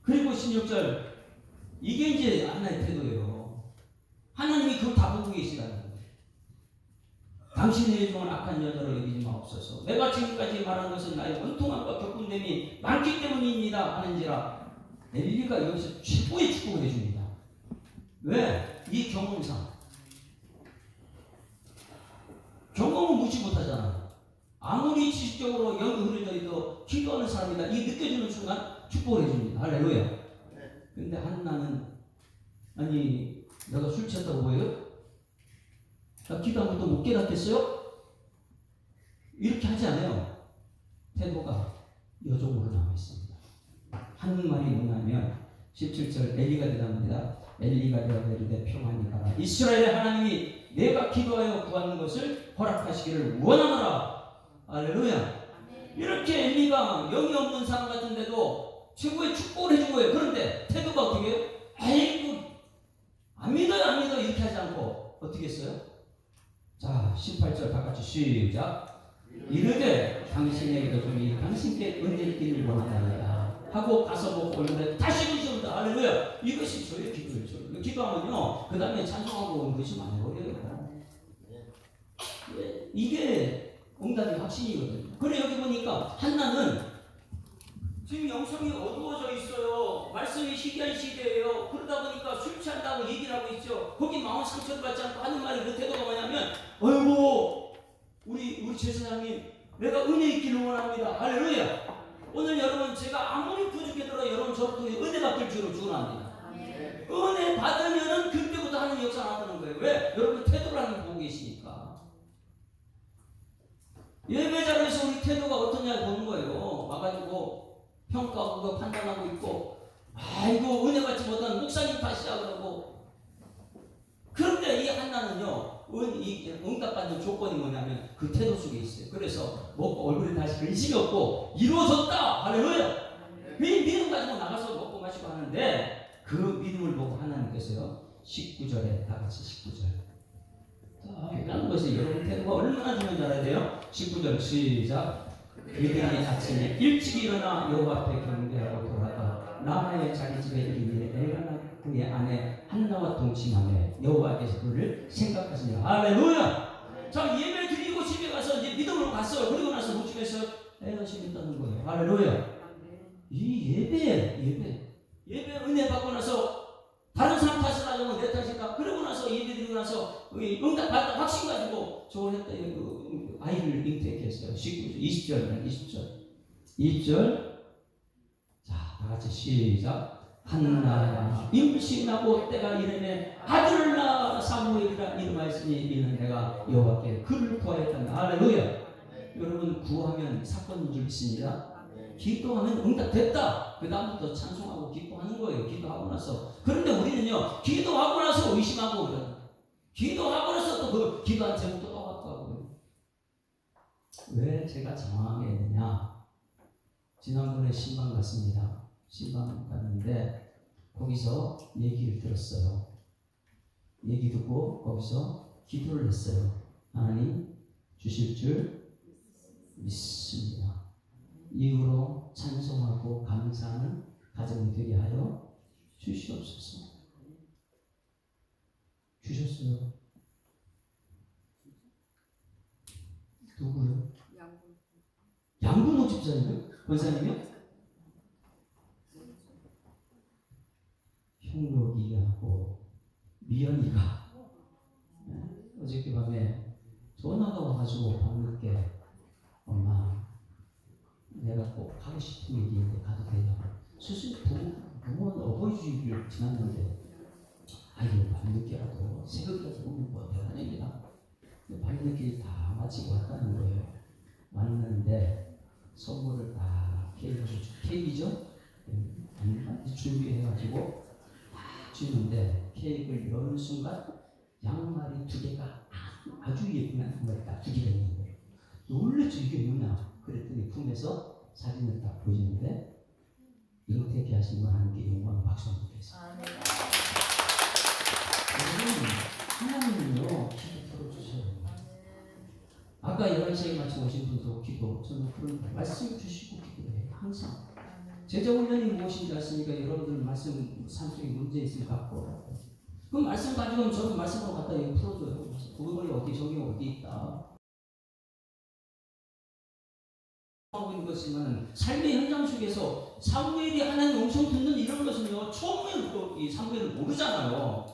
Speaker 2: 그리고 16절 이게 이제 하나의 태도예요. 하나님이 그걸 다 보고 계시다는 거예요. 당신의 종을 악한 여자로 여기지 마옵소서. 내가 지금까지 말한 것은 나의 원통함과 격분됨이 많기 때문입니다 하는지라 엘리가 여기서 최고의 축복을 해줍니다. 왜? 이 경험상. 경험은 무시 못하잖아. 아무리 지식적으로 영이 흐려져 있도 기도하는 사람이다. 이 느껴지는 순간 축복을 해줍니다. 할렐루야. 근데 한나는 아니 내가 술 취했다고 보여요? 나 기도한 것도 못 깨닫겠어요? 이렇게 하지 않아요. 태도가 여종으로 남아있습니다. 한 말이 뭐냐면 17절 엘리가 대답합니다. 엘리가 대답하되 평안히 가라. 이스라엘의 하나님이 내가 기도하여 구하는 것을 허락하시기를 원하노라. 할렐루야. 이렇게 엘리가 영이 없는 사람 같은데도 최고의 축복을 해준 거예요. 그런데 태도가 어떻게 해요? 아이고 안 믿어요 안 믿어요 이렇게 하지 않고 어떻게 했어요? 자 18절 다 같이 시작. 이르되 당신에게도 좀 당신께 은혜 있기를 원하나이다 하고 가서 보고 얼굴에 다시 부십니다. 할렐루야. 이것이 저의 기도예요. 기도하면요 그 다음에 찬송하고 그것이 많아버려요. 이게 응답의 확신이거든요. 그래 여기 보니까 한나는 지금 영성이 어두워져 있어요. 말씀이 희귀한 시대예요. 그러다 보니까 술 취한다고 얘기를 하고 있죠. 거기 마음 상처를 받지 않고 하는 말이 그 태도가 뭐냐면 어이구 우리 제사장님 내가 은혜 있기를 원합니다. 할렐루야. 오늘 여러분 제가 아무리 부족해도 여러분 저를 통해 은혜 받을 줄로 축원합니다. 은혜 받으면은 그때부터 하는 역사 나타나는 거예요. 왜? 여러분 태도를 하는 거 보고 계시니까. 예배자로서 우리 태도가 어떠냐 보는 거예요. 와가지고 평가하고 판단하고 있고 아이고 은혜 받지 못한 목사님 탓이야 그러고. 그런데 이 한나는요 응답받는 조건이 뭐냐면 그 태도 속에 있어요. 그래서 먹고 얼굴에 다시 근심이 없고 이루어졌다. 할렐루야. 이 믿음 가지고 나가서 먹고 마시고 하는데 그 믿음을 보고 하나님께서요 19절에 다 같이 19절 대단한 것이 여러분 태도가 얼마나 중요한지 알아야 돼요. 19절 시작. 그들이 아침에 일찍 일어나 여호와 앞에 경배하고 돌아가 라마의 자기 집에 이르되 엘가나 그의 아내 한나와 동침하며 여호와께서 그를 생각하시니라. 할렐루야. 자 예배 드리고 집에 가서 이제 믿음으로 갔어요. 그리고 나서 우집에서 애가심이 떠는 거예요. 할렐루야. 이 예배 은혜 받고 나서 다른 사람 탓을 하려면 내 탓일까? 그러고 나서 예배 드리고 나서 응답 받다 확신 가지고 저걸 했다. 아이를 잉태했어요. 19절, 20절. 자, 다 같이 시작. 한나야 임신하고 때가 이르매 아들을 낳아 사무엘이라 이름하였으니 이는 내가 여호와께 그를 구하였다. 할렐루야. 여러분 구하면 사건인 줄 믿습니다. 기도하면 응답됐다. 그 다음부터 찬송하고 기도하는 거예요. 기도하고 나서. 그런데 우리는요 기도하고 나서 의심하고 그래요. 기도하고 나서 또 그 기도한 제목도 또 갖고 하고요. 왜 제가 당황했느냐? 지난번에 신방 갔습니다. 신방 갔는데 거기서 얘기를 들었어요. 얘기 듣고 거기서 기도를 했어요. 하나님 주실 줄 믿습니다. 이후로 찬송하고 감사하는 가정이 되게 하여 주시옵소서. 주셨어요. 누구요? 양분호 집사님요? 권사님이요? 형록이하고 미연이가 어저께 밤에 전화가 와가지고 밤늦게 엄마 내가 꼭 하고 싶은 얘기 있는데 가도 되냐고. 수술 부모는 어버이 주일을 지났는데 아이고 밤늦게라도 새벽이라도 오면 뭐 대단한 얘기다. 밤늦게 다 마치고 왔다는 거예요. 왔는데 선물을 다 케이크죠? 준비해가지고 딱 주는데 케이크를 여는 순간 양말이 두 개가 아주 예쁜 양말이 딱 두 개가 있는 거예요. 놀랬죠. 이게 뭐냐? 그랬더니 품에서 사진을 딱 보여주는데 잉태케 하신 분 하나님께 영광 박수 한번 드리겠습니다. 하나님은요 기도 들어주셔요. 아까 11시에 마치 오신 분도 기도 저는 그런 말씀 주시고 기도해요. 항상 제자훈련이 무엇인지 아시니까 여러분들 말씀 삶 속에 문제 있으면 갖고 오라고. 그 말씀 가지고 저는 말씀으로 갖다 풀어줘요. 그걸 어디 저기 어디 있다 하고 있는 것이면 삶의 현장 속에서 사무엘이 하나님 음성 듣는 이런 것은요 처음에 이 사무엘을 모르잖아요.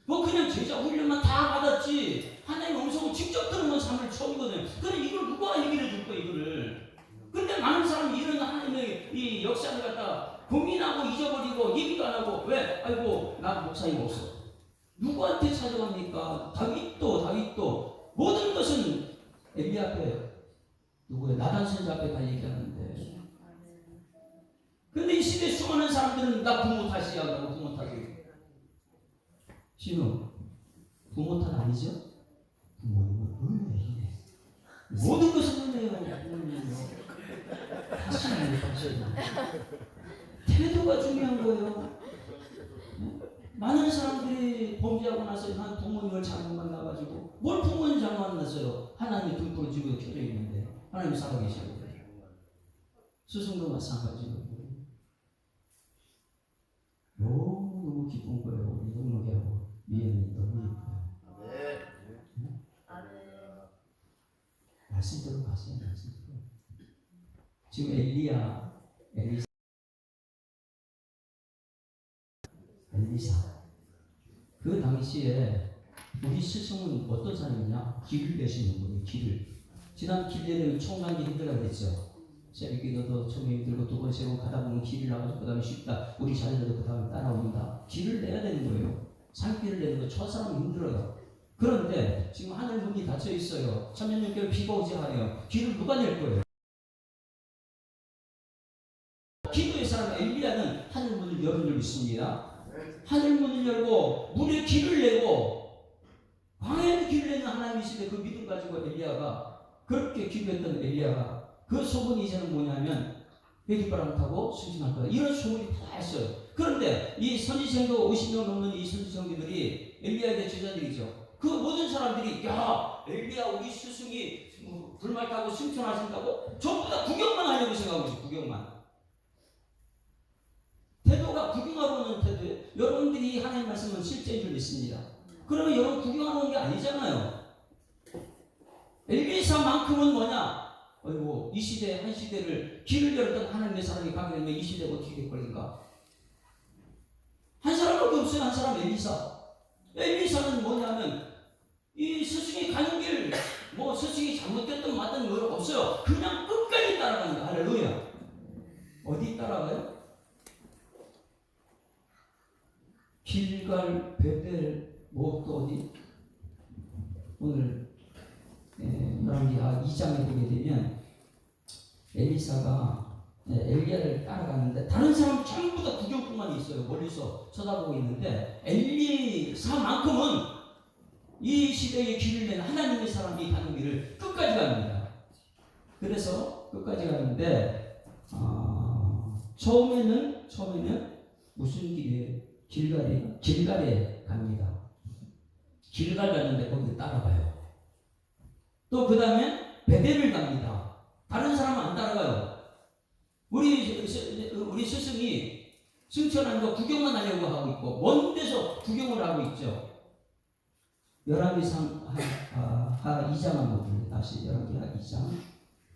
Speaker 2: 뭐 그냥 제자 훈련만 다 받았지 하나님 음성을 직접 듣는 건 사무엘 처음이거든요. 근데 이걸 누가 얘기를 해줄 거야 이거를. 근데 많은 사람이 이런 하나님의 이 역사를 갖다 고민하고 잊어버리고 얘기도 안 하고 왜? 아이고 나 목사님 없어. 누구한테 찾아갑니까? 다윗도 모든 것은 엘리 앞에 누구야? 나단 선자 앞에 다 얘기하는데. 근데 이 시대에 수많은 사람들은 나 부모 탓이야. 나 부모 탓이야. 지금 부모 탓 아니죠? 부모님은 은혜이네. 모든 것은 은혜예요. 다시 태도가 중요한 거예요. 많은 사람들이 범죄하고 나서 난 부모님을 잘못 만나가지고 뭘 부모님 잘못 만났어요. 하나님의 등불을 지고 켜져 있는데 하나님 살아계시고 스승도 마찬가지고 너무 기쁜 거예요. 우리 형님하고 미연이 너무 예뻐요. 말씀대로 가세요. 말씀대로. 지금 엘리사 그 당시에 우리 스승은 어떤 사람이냐? 길을 내시는 분이 길을. 지난 길에는 총난 게 힘들다고 그랬죠. 새벽기도도 처음에 힘들고 두 번 세 번 가다 보면 길이 나가서 그 다음에 쉽다. 우리 자녀들도 그 다음에 따라옵니다. 길을 내야 되는 거예요. 산길을 내는 거 첫 사람은 힘들어요. 그런데 지금 하늘 문이 닫혀 있어요. 천년님께 비가 오지 않아요. 길을 누가 낼 거예요? 기도의 사람 엘리야는 하늘 문을 열은 줄 믿습니다. 하늘 문을 열고 물에 길을 내고 광야에 길을 내는 하나님이신데 그 믿음 가지고 엘리야가 그렇게 기도했던 엘리야가 그 소문이 이제는 뭐냐면 회깃바람 타고 승진할 거다 이런 소문이 다 했어요. 그런데 이 선지생도 50명 넘는 이 선지생들이 엘리야의 제자들이죠. 그 모든 사람들이 야 엘리야 우리 스승이 불말 타고 승천하신다고 전부 다 구경만 하려고 생각하고 있어요. 구경만. 태도가 구경하러 오는 태도예요. 여러분들이 하나님 말씀은 실제인 줄 믿습니다. 그러면 여러분 구경하러 온 게 아니잖아요. 엘리사만큼은 뭐냐? 아이고 이 시대 한 시대를 길을 열었던 하나님의 사람이 가게 되면 이 시대가 어떻게 될 거니까? 한 사람밖에 없어요. 한 사람 엘리사. 엘리사는 뭐냐면 이 스승이 가는 길, 뭐 스승이 잘못됐든 맞든 뭐 없어요. 그냥 끝까지 따라가는 거야. 할렐루야. 어디 따라가요? 길갈, 베델, 뭐 또 어디? 오늘 열왕기하 2장에 보게 되면 엘리사가 엘리야를 따라가는데 다른 사람 전부 다 구경꾼만 있어요. 멀리서 쳐다보고 있는데 엘리사만큼은 이 시대의 길을 내는 하나님의 사람이 가는 길을 끝까지 갑니다. 그래서 끝까지 가는데 처음에는 무슨 길이에요? 길갈에 갑니다. 길갈 가는데 거기 따라가요. 또 그 다음에 베델을 갑니다. 다른 사람은 안 따라가요. 우리 스승이 승천한 거 구경만 하려고 하고 있고 먼 데서 구경을 하고 있죠. 열왕기하 2장 한번 봅니다. 다시 열왕기하 2장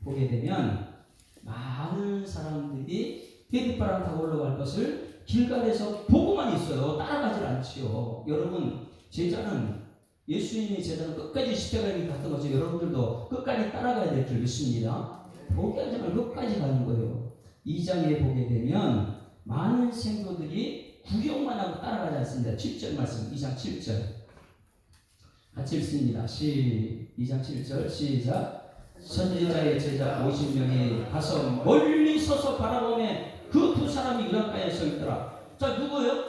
Speaker 2: 보게 되면 많은 사람들이 회깃바람 타고 올라갈 것을 길갈에서 보고만 있어요. 따라가질 않지요. 여러분 제자는 예수님의 제자는 끝까지 십자가에 갔던 것처럼 여러분들도 끝까지 따라가야 될 줄 믿습니다. 포기하지 말고 끝까지 가는 거예요. 2장에 보게 되면 많은 생도들이 구경만 하고 따라가지 않습니다. 7절 말씀 2장 7절 같이 읽습니다. 2장 7절 시작. 선지자의 제자 50명이 가서 멀리 서서 바라보며 그 두 사람이 유랑가에 서 있더라. 자 누구예요?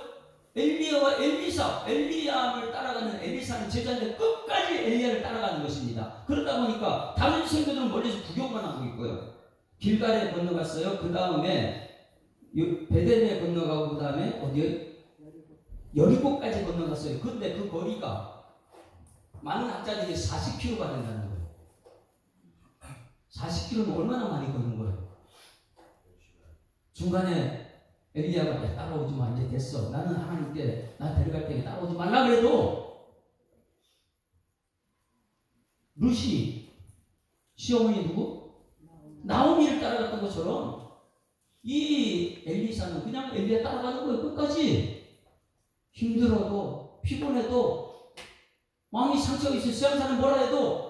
Speaker 2: 엘리야와 엘리사. 엘리야를 따라가는 엘리사는 제자인데 끝까지 엘리야를 따라가는 것입니다. 그러다 보니까 다른 생도들은 멀리서 구경만 하고 있고요. 길갈에 건너갔어요. 그 다음에 베델에 건너가고 그 다음에 어디요? 여리고까지 건너갔어요. 근데 그 거리가 많은 학자들이 40km가 된다는 거예요. 40km는 얼마나 많이 걷는 거예요? 중간에 엘리야가 야, 따라오지 마. 이제 됐어. 나는 하나님께 나 데려갈 테니 따라오지 말라 그래도 룻이 시어머니 누구? 나오미를 따라갔던 것처럼 이 엘리사는 그냥 엘리야 따라가는 거예요. 끝까지. 힘들어도 피곤해도 마음이 상처가 있어 수양사는 뭐라 해도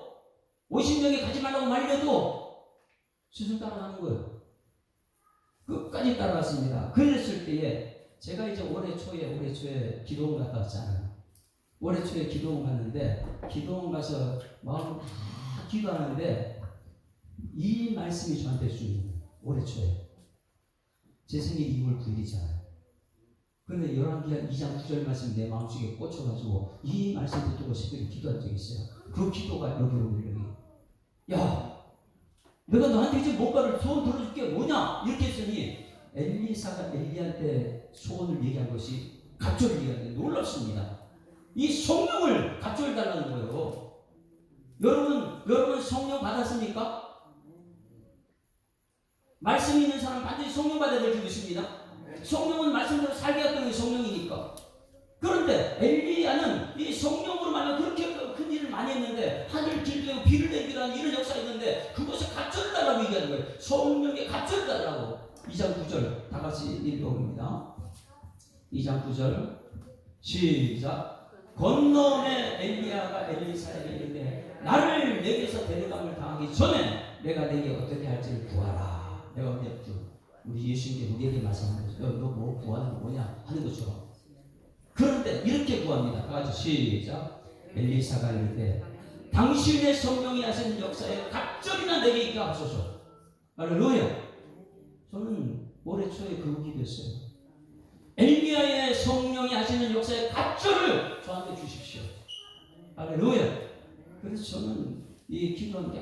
Speaker 2: 50명이 가지 말라고 말려도 스승 따라가는 거예요. 끝까지 따라갔습니다. 그랬을 때에 제가 이제 올해 초에 기도원 갔다 왔잖아요. 올해 초에 기도원 갔는데 기도원 가서 마음 다 기도하는데 이 말씀이 저한테 주는 올해 초에 제 생일이 2월 9일이잖아요. 그런데 열왕기하 2장 9절 말씀 내 마음속에 꽂혀가지고 이 말씀 붙들고 새벽에 기도한 적이 있어요. 그 기도가 여기 오늘 여기. 야, 내가 너한테 이제 뭔가를 소원 들어줄게 뭐냐? 이렇게 했더니 엘리사가 엘리한테 소원을 얘기한 것이 갑절을 얘기하는데 놀랍습니다. 이 성령을 갑절을 달라는 거예요. 여러분 성령 받았습니까? 말씀 있는 사람 반드시 성령 받아야 될 줄 믿습니다. 성령은 말씀대로 살게 했던 게 성령이니까. 그런데 엘리야는 이 성령으로 말하면 그렇게 큰 일을 많이 했는데 하늘을 길들이고 비를 내리기도 하는 이런 역사가 있는데 그것을 갑절을 달라고 얘기하는 거예요. 성령의 갑절을 달라고. 2장 9절 다 같이 읽어봅니다. 2장 9절 시작. 건너에 엘리야가 엘리사에게 이르되 나를 내게서 데려감을 당하기 전에 내가 내게 어떻게 할지를 구하라. 내가 언제 우리 예수님께 우리에게 말씀하는 거죠. 너 뭐 구하는 거 뭐냐 하는 것처럼. 그런데 이렇게 구합니다. 다 같이 시작. 엘리사가 이르되 당신의 성령이 하시는 역사에 갑절이나 내게 있게 하소서. 할렐루야. 저는 올해 초에 그 기도했어요. 엘리야의 성령이 하시는 역사에 갑절을 저한테 주십시오. 할렐루야. 그래서 저는 이 기도하는 게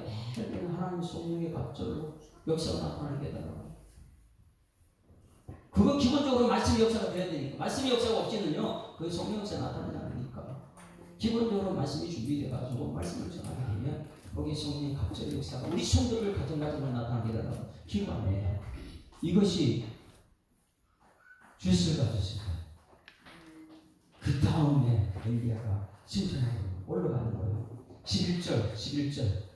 Speaker 2: 하나님 성령의 갑절로 역사가 나타나게 해달라고. 그건 기본적으로 말씀의 역사가 돼야 되니까. 말씀의 역사가 없이는요, 그 성령 역사가 나타나지 않으니까. 기본적으로 말씀이 준비돼가지고 말씀을 전하게 되면 거기에 성령의 갑절의 역사가 우리 성도를 가정가정으로 나타나게 해달라고 기도합니다. 이것이 주스를 가졌습니다. 그 다음에 엘리야가 신전으로 올라가는 거예요. 11절.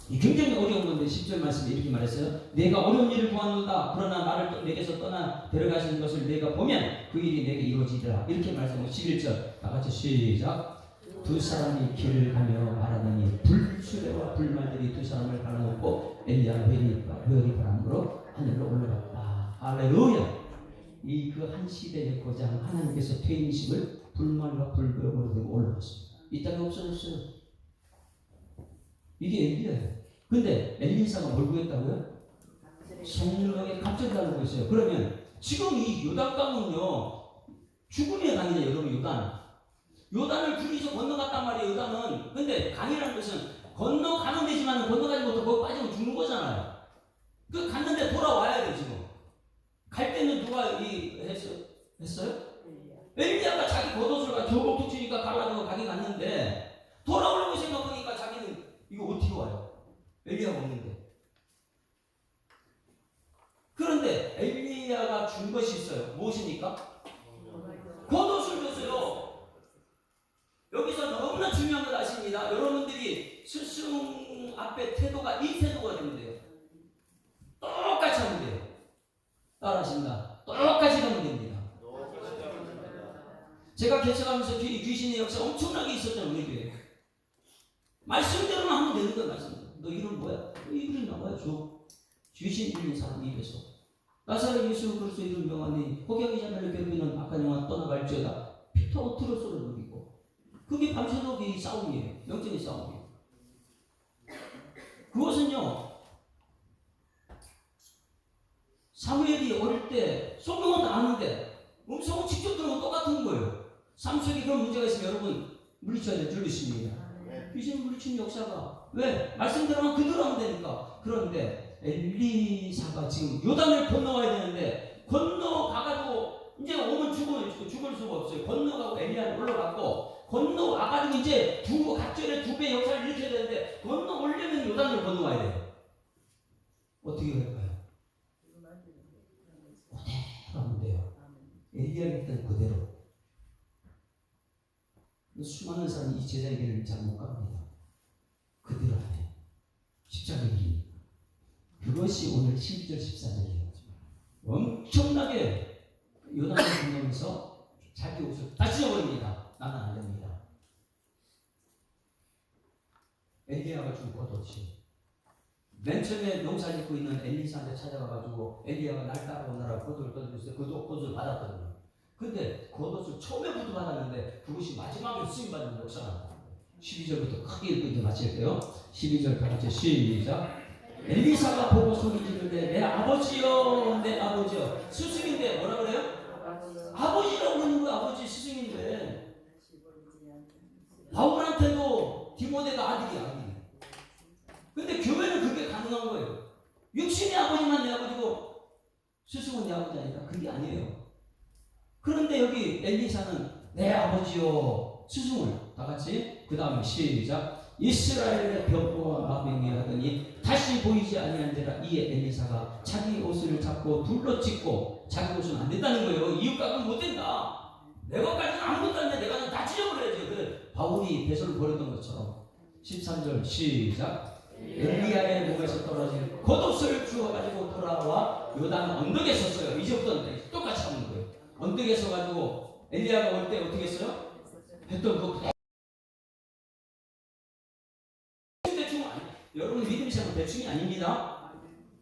Speaker 2: 이 굉장히 어려운 건데 10절 말씀에 이렇게 말했어요. 내가 어려운 일을 구하노다. 그러나 나를 내게서 떠나 데려가시는 것을 내가 보면 그 일이 내게 이루어지더라. 이렇게 말씀하고 11절 다 같이 시작. 두 사람이 길을 가며 말하더니 불수레와 불말들이 두 사람을 갈라놓고 엘리야가 회오리 바람으로 하늘로 올라갔다. 할렐루야. 이 그 한 시대의 고장 하나님께서 퇴임식을 불말과 불벼락으로 들고 올라갔습니다. 이 땅에 없어졌어요. 이게 엘리야예요. 근데 엘리사가 뭘 구했다고요? 성령의 갑절을 달라고 했어요. 그러면 지금 이 요단강은요 죽음의 강이에요. 여러분 요단을 둘이서 건너갔단 말이에요. 요단은. 근데 강이라는 것은 건너가면 되지만 건너가지 못하고 거기 빠지면 죽는 거잖아요. 그 갔는데 돌아와야 돼. 지금 갈 때는 누가 했어요? 엘리야가 자기 겉옷을 저곡 치니까 갈라지고 가게 갔는데 돌아오려고 생각하니까 자기는 이거 어떻게 와요? 엘리야가 없는데. 그런데 엘리야가 준 것이 있어요. 무엇입니까? 겉옷을 줬어요. 여기서 너무나 중요한 걸 아십니다. 여러분들이 스승 앞에 태도가 이 태도가 되면 돼요. 똑같이 하면 돼요. 따라하십니다. 똑같이 하면 됩니다. 제가 개척하면서 귀신의 역사 엄청나게 있었잖아요. 우리 교회. 말씀대로만 하면 되는 거야. 말씀대로. 너 이름 뭐야? 이름 나와요. 귀신 들린 사람 입에서 나사렛 예수 그리스도 이름 명하니 혹여기 자매를 괴롭히는 악한 영혼 떠나갈지어다. 피터 트로스를 누리고 그게 밤새도록 이 싸움이에요. 영적인 싸움이에요. 그것은요 사무엘이 어릴 때 성경은 다 아는데 음성은 직접 들으면 똑같은 거예요. 삶 속에 그런 문제가 있으면 여러분 물리쳐야 될 줄 믿습니다. 귀신 물리치는 역사가 왜? 말씀대로만 그대로 하면 되니까. 그런데 엘리사가 지금 요단을 건너와야 되는데 건너가가지고 이제 오면 죽을 수가 없어요. 건너가고 엘리야를 올라갔고 건너와가지고 이제 각절의 2배 역사를 일으켜야 되는데 건너오려면 요단을 건너와야 돼요. 어떻게 할까요? 그대로 하면 돼요. 엘리야가 했던 그대로. 수많은 사람이 이 제자의 길을 잘 못 갑니다. 그대로 하네. 십자가의 길. 그것이 오늘 12절 14절이에요. 엄청나게 요단을 건너면서 자기 옷을 다 찢어버립니다. 나는 안 됩니다. 엘리야가 준 겉옷이 맨 처음에 농사 짓고 있는 엘리사한테 찾아가가지고 엘리야가 날 따라오느라 겉옷을 떠주면서 겉옷을 받았거든요. 근데 겉옷을 처음에부터 받았는데 그것이 마지막에 쓰임받는 역사가 12절부터 크게 읽고 이제 마칠게요. 12절 다 같이 시작. 엘리사가 보고 소리 지르되 내 아버지여 내 아버지여. 스승인데 뭐라 그래요? 아버지라고 그러는 거야. 아버지 스승인데 바울한테도 디모데가 아들이야. 근데 교회는 그게 가능한 거예요. 육신의 아버지만 내 아버지고 스승은 내 아버지 아니라 그게 아니에요. 그런데 여기 엘리사는 내 아버지요 스승을 다 같이 그 다음에 시작. 이스라엘의 병거와 마병이 하더니 다시 보이지 아니한지라. 이에 엘리사가 자기 옷을 잡고 둘러 찢고 자기 옷은 안 된다는 거예요. 이웃각은 못 된다. 내 것까지는 아무것도 안 돼. 내가 다 찢어버려야지. 그래 바울이 배설을 버렸던 것처럼. 13절 시작. 엘리야의 몸에서 떨어진 겉옷을 주워가지고 돌아와 요단 언덕에 섰어요. 이제부터 똑같이 하는 거예요. 언덕에 서가지고 엘리야가 올 때 어떻게 했어요? 했던 그 대충 여러분 믿음 생활 대충이 아닙니다.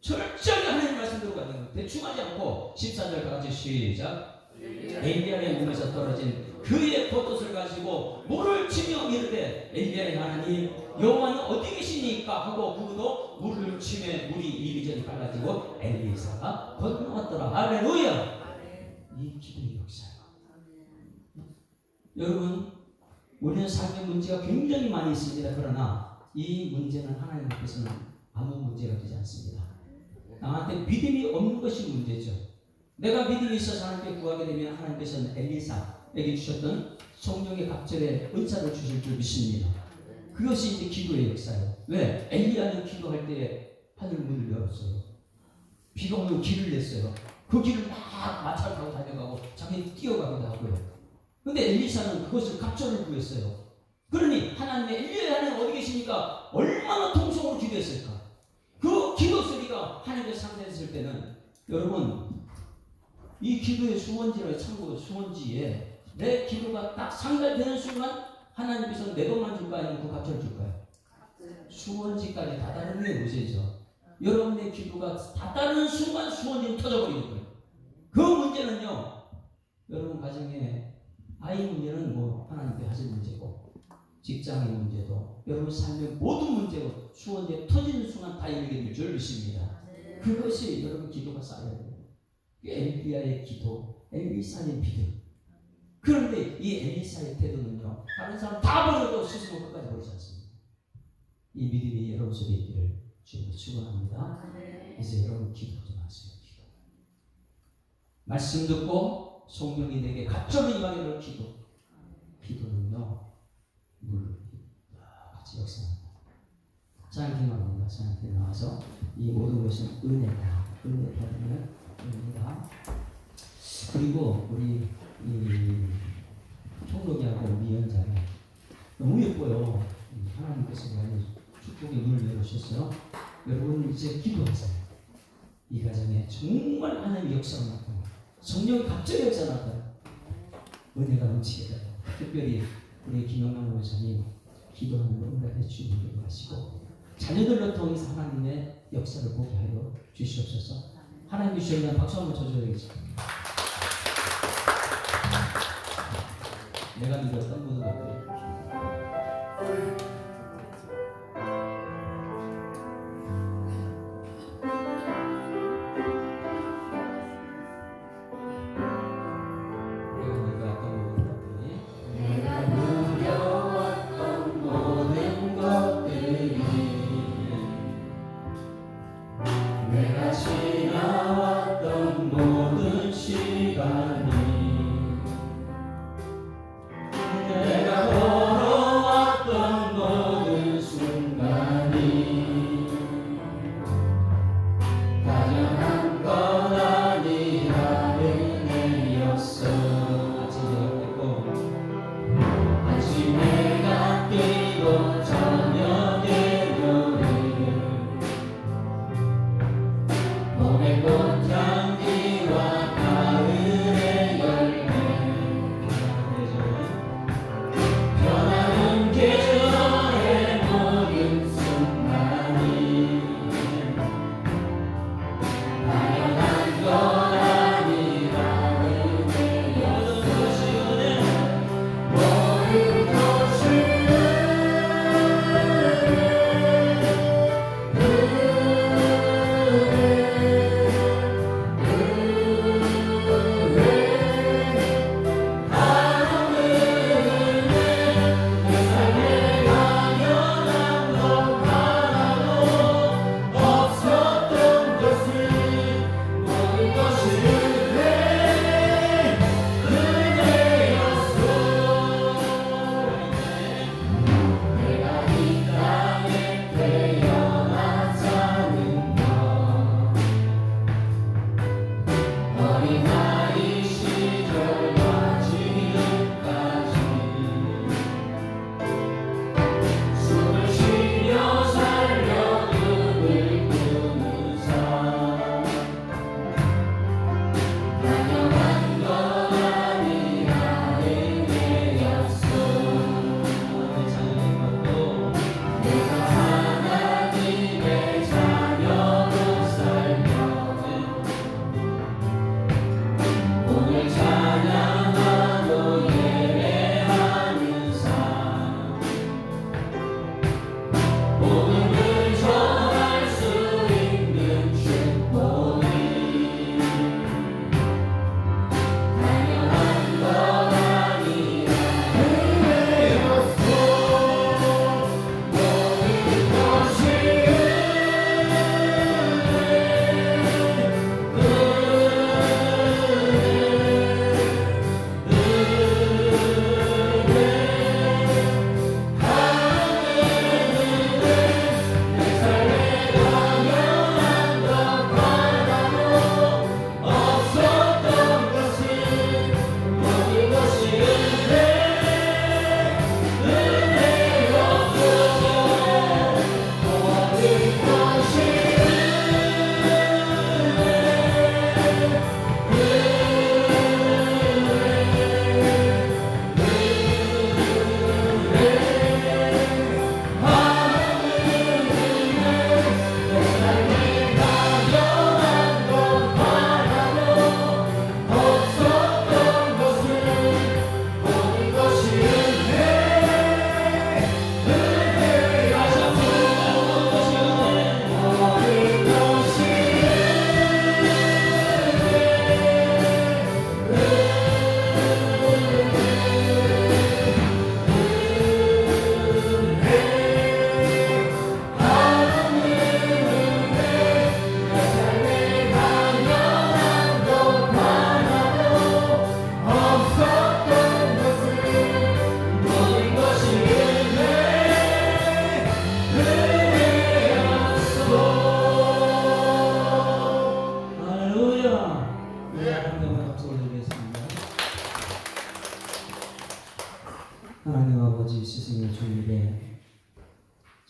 Speaker 2: 철저하게 하나님 말씀대로 가는 거예요. 대충 하지 않고 14절 다 같이 시작. 엘리야의 몸에서 떨어진 그의 겉옷을 가지고 물을 치며 이르되 엘리야의 하나님 여호와는 어디 계시니까 하고 그도 물을 치매 물이 이리저리 갈라지고 엘리사가 건너왔더라. 할렐루야. 이 기도의 역사예요. 여러분 우리는 삶의 문제가 굉장히 많이 있습니다. 그러나 이 문제는 하나님 앞에서는 아무 문제가 되지 않습니다. 나한테 믿음이 없는 것이 문제죠. 내가 믿음이 있어서 하나님께 구하게 되면 하나님께서는 엘리사에게 주셨던 성령의 갑절의 은사를 주실 줄 믿습니다. 그것이 이제 기도의 역사예요. 왜? 엘리야는 기도할 때 하늘 문을 열었어요. 비가 오면 길을 냈어요. 그 길을 막 마차를 타고 달려가고 자기는 뛰어가기도 하고요. 근데 엘리사는 그것을 갑절을 구했어요. 그러니 하나님의 엘리야의 하나님 어디 계십니까? 얼마나 통성으로 기도했을까? 그 기도 소리가 하나님께 상대했을 때는 여러분 이 기도의 수원지를 참고 수원지에 내 기도가 딱 상달되는 순간 하나님께서 내 것만 줄까 아니면 그 갑절을 줄까요? 수원지까지 다다르는 게 문제죠. 여러분의 기도가 다다르는 순간 수원지는 터져버리는 거예요. 그 문제는요. 여러분 가정에 아이 문제는 뭐 하나님께 하실 문제고 직장의 문제도 여러분 삶의 모든 문제고 수원지에 터지는 순간 다 이르게 될 줄 믿습니다. 그것이 여러분 기도가 쌓여야 돼요. 엘리야의 기도, 엘리사의 믿음. 그런데 이 엘리사의 태도는요, 다른 사람 다 버려도 스스로 끝까지 버리지 않습니다. 이 믿음이 여러분 속에 있기를 주님으로 축원합니다. 이제 여러분 기도 좀 하세요. 기도. 말씀 듣고 성령이 내게 갑절로 임하게 될 기도. 기도는요, 물 같이 역사합니다. 찬양 기도합니다. 찬양 기도 나와서 이 모든 것은 은혜다. 은혜 받으면 은혜다. 그리고 우리 이 총독이하고 미연자는 너무 예뻐요. 하나님께서 많이 축복의 문을 열어주셨어요. 여러분 이제 기도하세요. 이 가정에 정말 하나님의 역사가 나타나요. 성령이 갑자기 역사 나타나요. 은혜가 넘치게 돼요. 특별히 우리 김영만 목사님 기도하는 거 응답해 주시는 걸 하시고 자녀들로 통해서 하나님의 역사를 보게 하여 주시옵소서. 하나님 주시면 박수 한번 쳐줘야겠죠. 내가 믿었던 모든 것들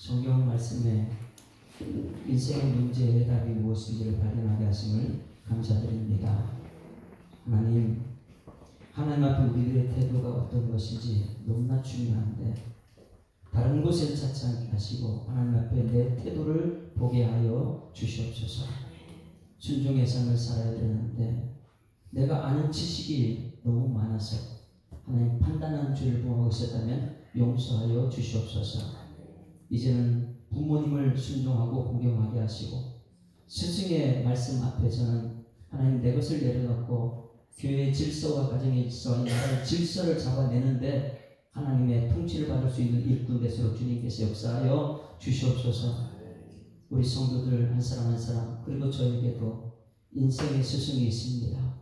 Speaker 2: 성경 말씀에 인생의 문제의 해답이 무엇인지를 발견하게 하심을 감사드립니다. 하나님 앞에 우리들의 태도가 어떤 것인지 너무나 중요한데 다른 곳에 찾지 않게 하시고 하나님 앞에 내 태도를 보게 하여 주시옵소서. 순종의 삶을 살아야 되는데 내가 아는 지식이 너무 많아서 하나님 판단하는 죄를 범하고 있었다면 용서하여 주시옵소서. 이제는 부모님을 순종하고 공경하게 하시고 스승의 말씀 앞에서는 하나님 내 것을 내려놓고 교회의 질서와 가정의 질서와 나라의 질서를 잡아내는데 하나님의 통치를 받을 수 있는 일꾼 되도록 주님께서 역사하여 주시옵소서. 우리 성도들 한 사람 한 사람 그리고 저에게도 인생의 스승이 있습니다.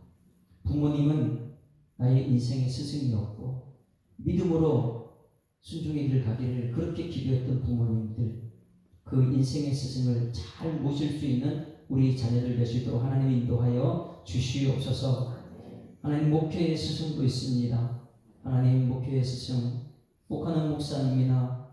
Speaker 2: 부모님은 나의 인생의 스승이었고 믿음으로 순종의 길을 가기를 그렇게 기도했던 부모님들 그 인생의 스승을 잘 모실 수 있는 우리 자녀들 되시도록 하나님 인도하여 주시옵소서. 하나님 목회의 스승도 있습니다. 하나님 목회의 스승 목하는 목사님이나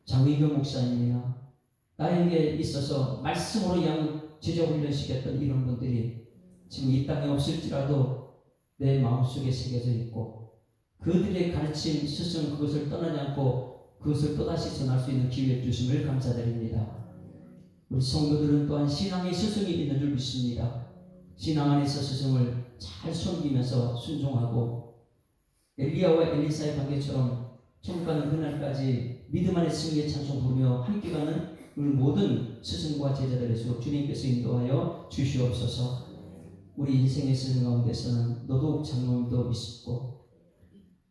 Speaker 2: 장의교 목사님이나 나에게 있어서 말씀으로 제자 훈련시켰던 이런 분들이 지금 이 땅에 없을지라도 내 마음속에 새겨져 있고 그들의 가르침 스승 그것을 떠나지 않고 그것을 또다시 전할 수 있는 기회 주심을 감사드립니다. 우리 성도들은 또한 신앙의 스승이 있는 줄 믿습니다. 신앙 안에서 스승을 잘 섬기면서 순종하고 엘리야와 엘리사의 관계처럼 천국 가는 그날까지 믿음 안에 승리의 찬송 부르며 함께 가는 우리 모든 스승과 제자들에서 주님께서 인도하여 주시옵소서. 우리 인생의 스승 가운데서는 너도 장로님도 있었고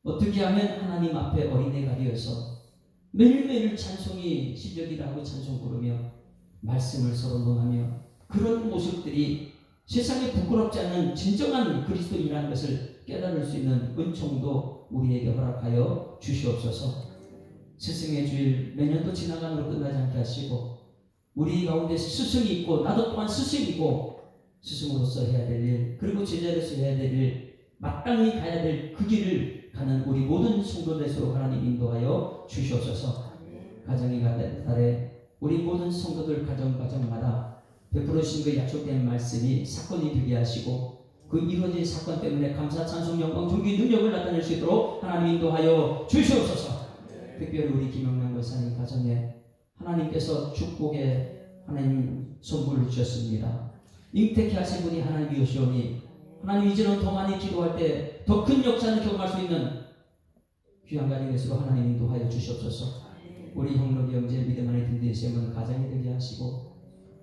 Speaker 2: 어떻게 하면 하나님 앞에 어린애가 되어서 매일매일 찬송이 시적이라고 찬송 부르며 말씀을 서로 논하며 그런 모습들이 세상에 부끄럽지 않은 진정한 그리스도인이라는 것을 깨달을 수 있는 은총도 우리에게 허락하여 주시옵소서. 스승의 주일 매년도 지나간으로 끝나지 않게 하시고 우리 가운데 스승이 있고 나도 또한 스승이고 스승으로서 해야 될 일 그리고 제자로서 해야 될 일 마땅히 가야 될 그 길을 가는 우리 모든 성도들에서 하나님 인도하여 주시옵소서. 가정의 달에 우리 모든 성도들 가정마다 베풀어 주신 그 약속된 말씀이 사건이 되게 하시고 그 이루어진 사건 때문에 감사 찬송 영광 존귀 능력을 나타낼 수 있도록 하나님 인도하여 주시옵소서. 특별히 우리 김영란 권사님 가정에 하나님께서 축복의 하나님 선물을 주셨습니다. 잉태케 하신 분이 하나님이시오니 하나님 이제는 더 많이 기도할 때 더 큰 역사를 경험할 수 있는 귀한 가정의 것으로 하나님 인도하여 주시옵소서. 우리 형록이 형제 믿음 안에 든든히 세우는 가정이 되게 하시고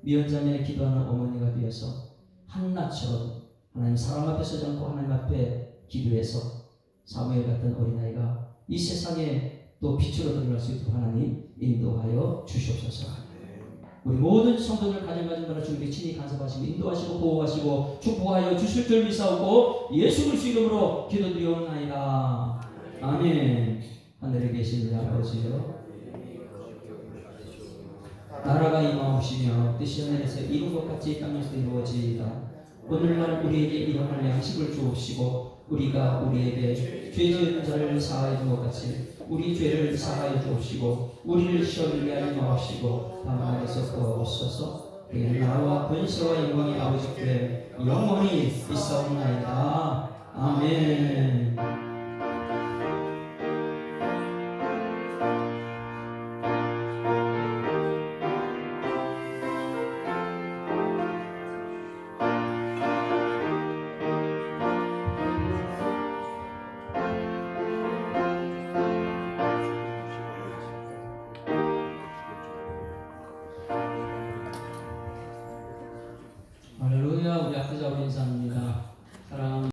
Speaker 2: 미연자매에 기도하는 어머니가 되어서 한나처럼 하나님 사람 앞에 서지 않고 하나님 앞에 기도해서 사무엘 같은 어린아이가 이 세상에 또 빛으로 들어갈 수 있도록 하나님 인도하여 주시옵소서. 우리 모든 성도들 가정마다 주님께 친히 간섭하시고 인도하시고 보호하시고 축복하여 주실 줄 믿사오고 예수 그리스도 이름으로 기도드리옵나이다. 아멘. 하늘에 계신 우리 아버지여 나라가 임하옵시며 뜻이 하늘에서 이룬 것 같이 땅에서도 이루어지이다. 오늘날 우리에게 일용할 양식을 주옵시고 우리가 우리에게 죄 지은 자를 사하여 준 것 같이 우리 죄를 사하여 주옵시고 우리를 시험에 하지 마옵시고 다만 악에서 구하옵소서. 그의 나라와 권세와 영광이 아버지께 영원히 있사옵나이다. 아멘.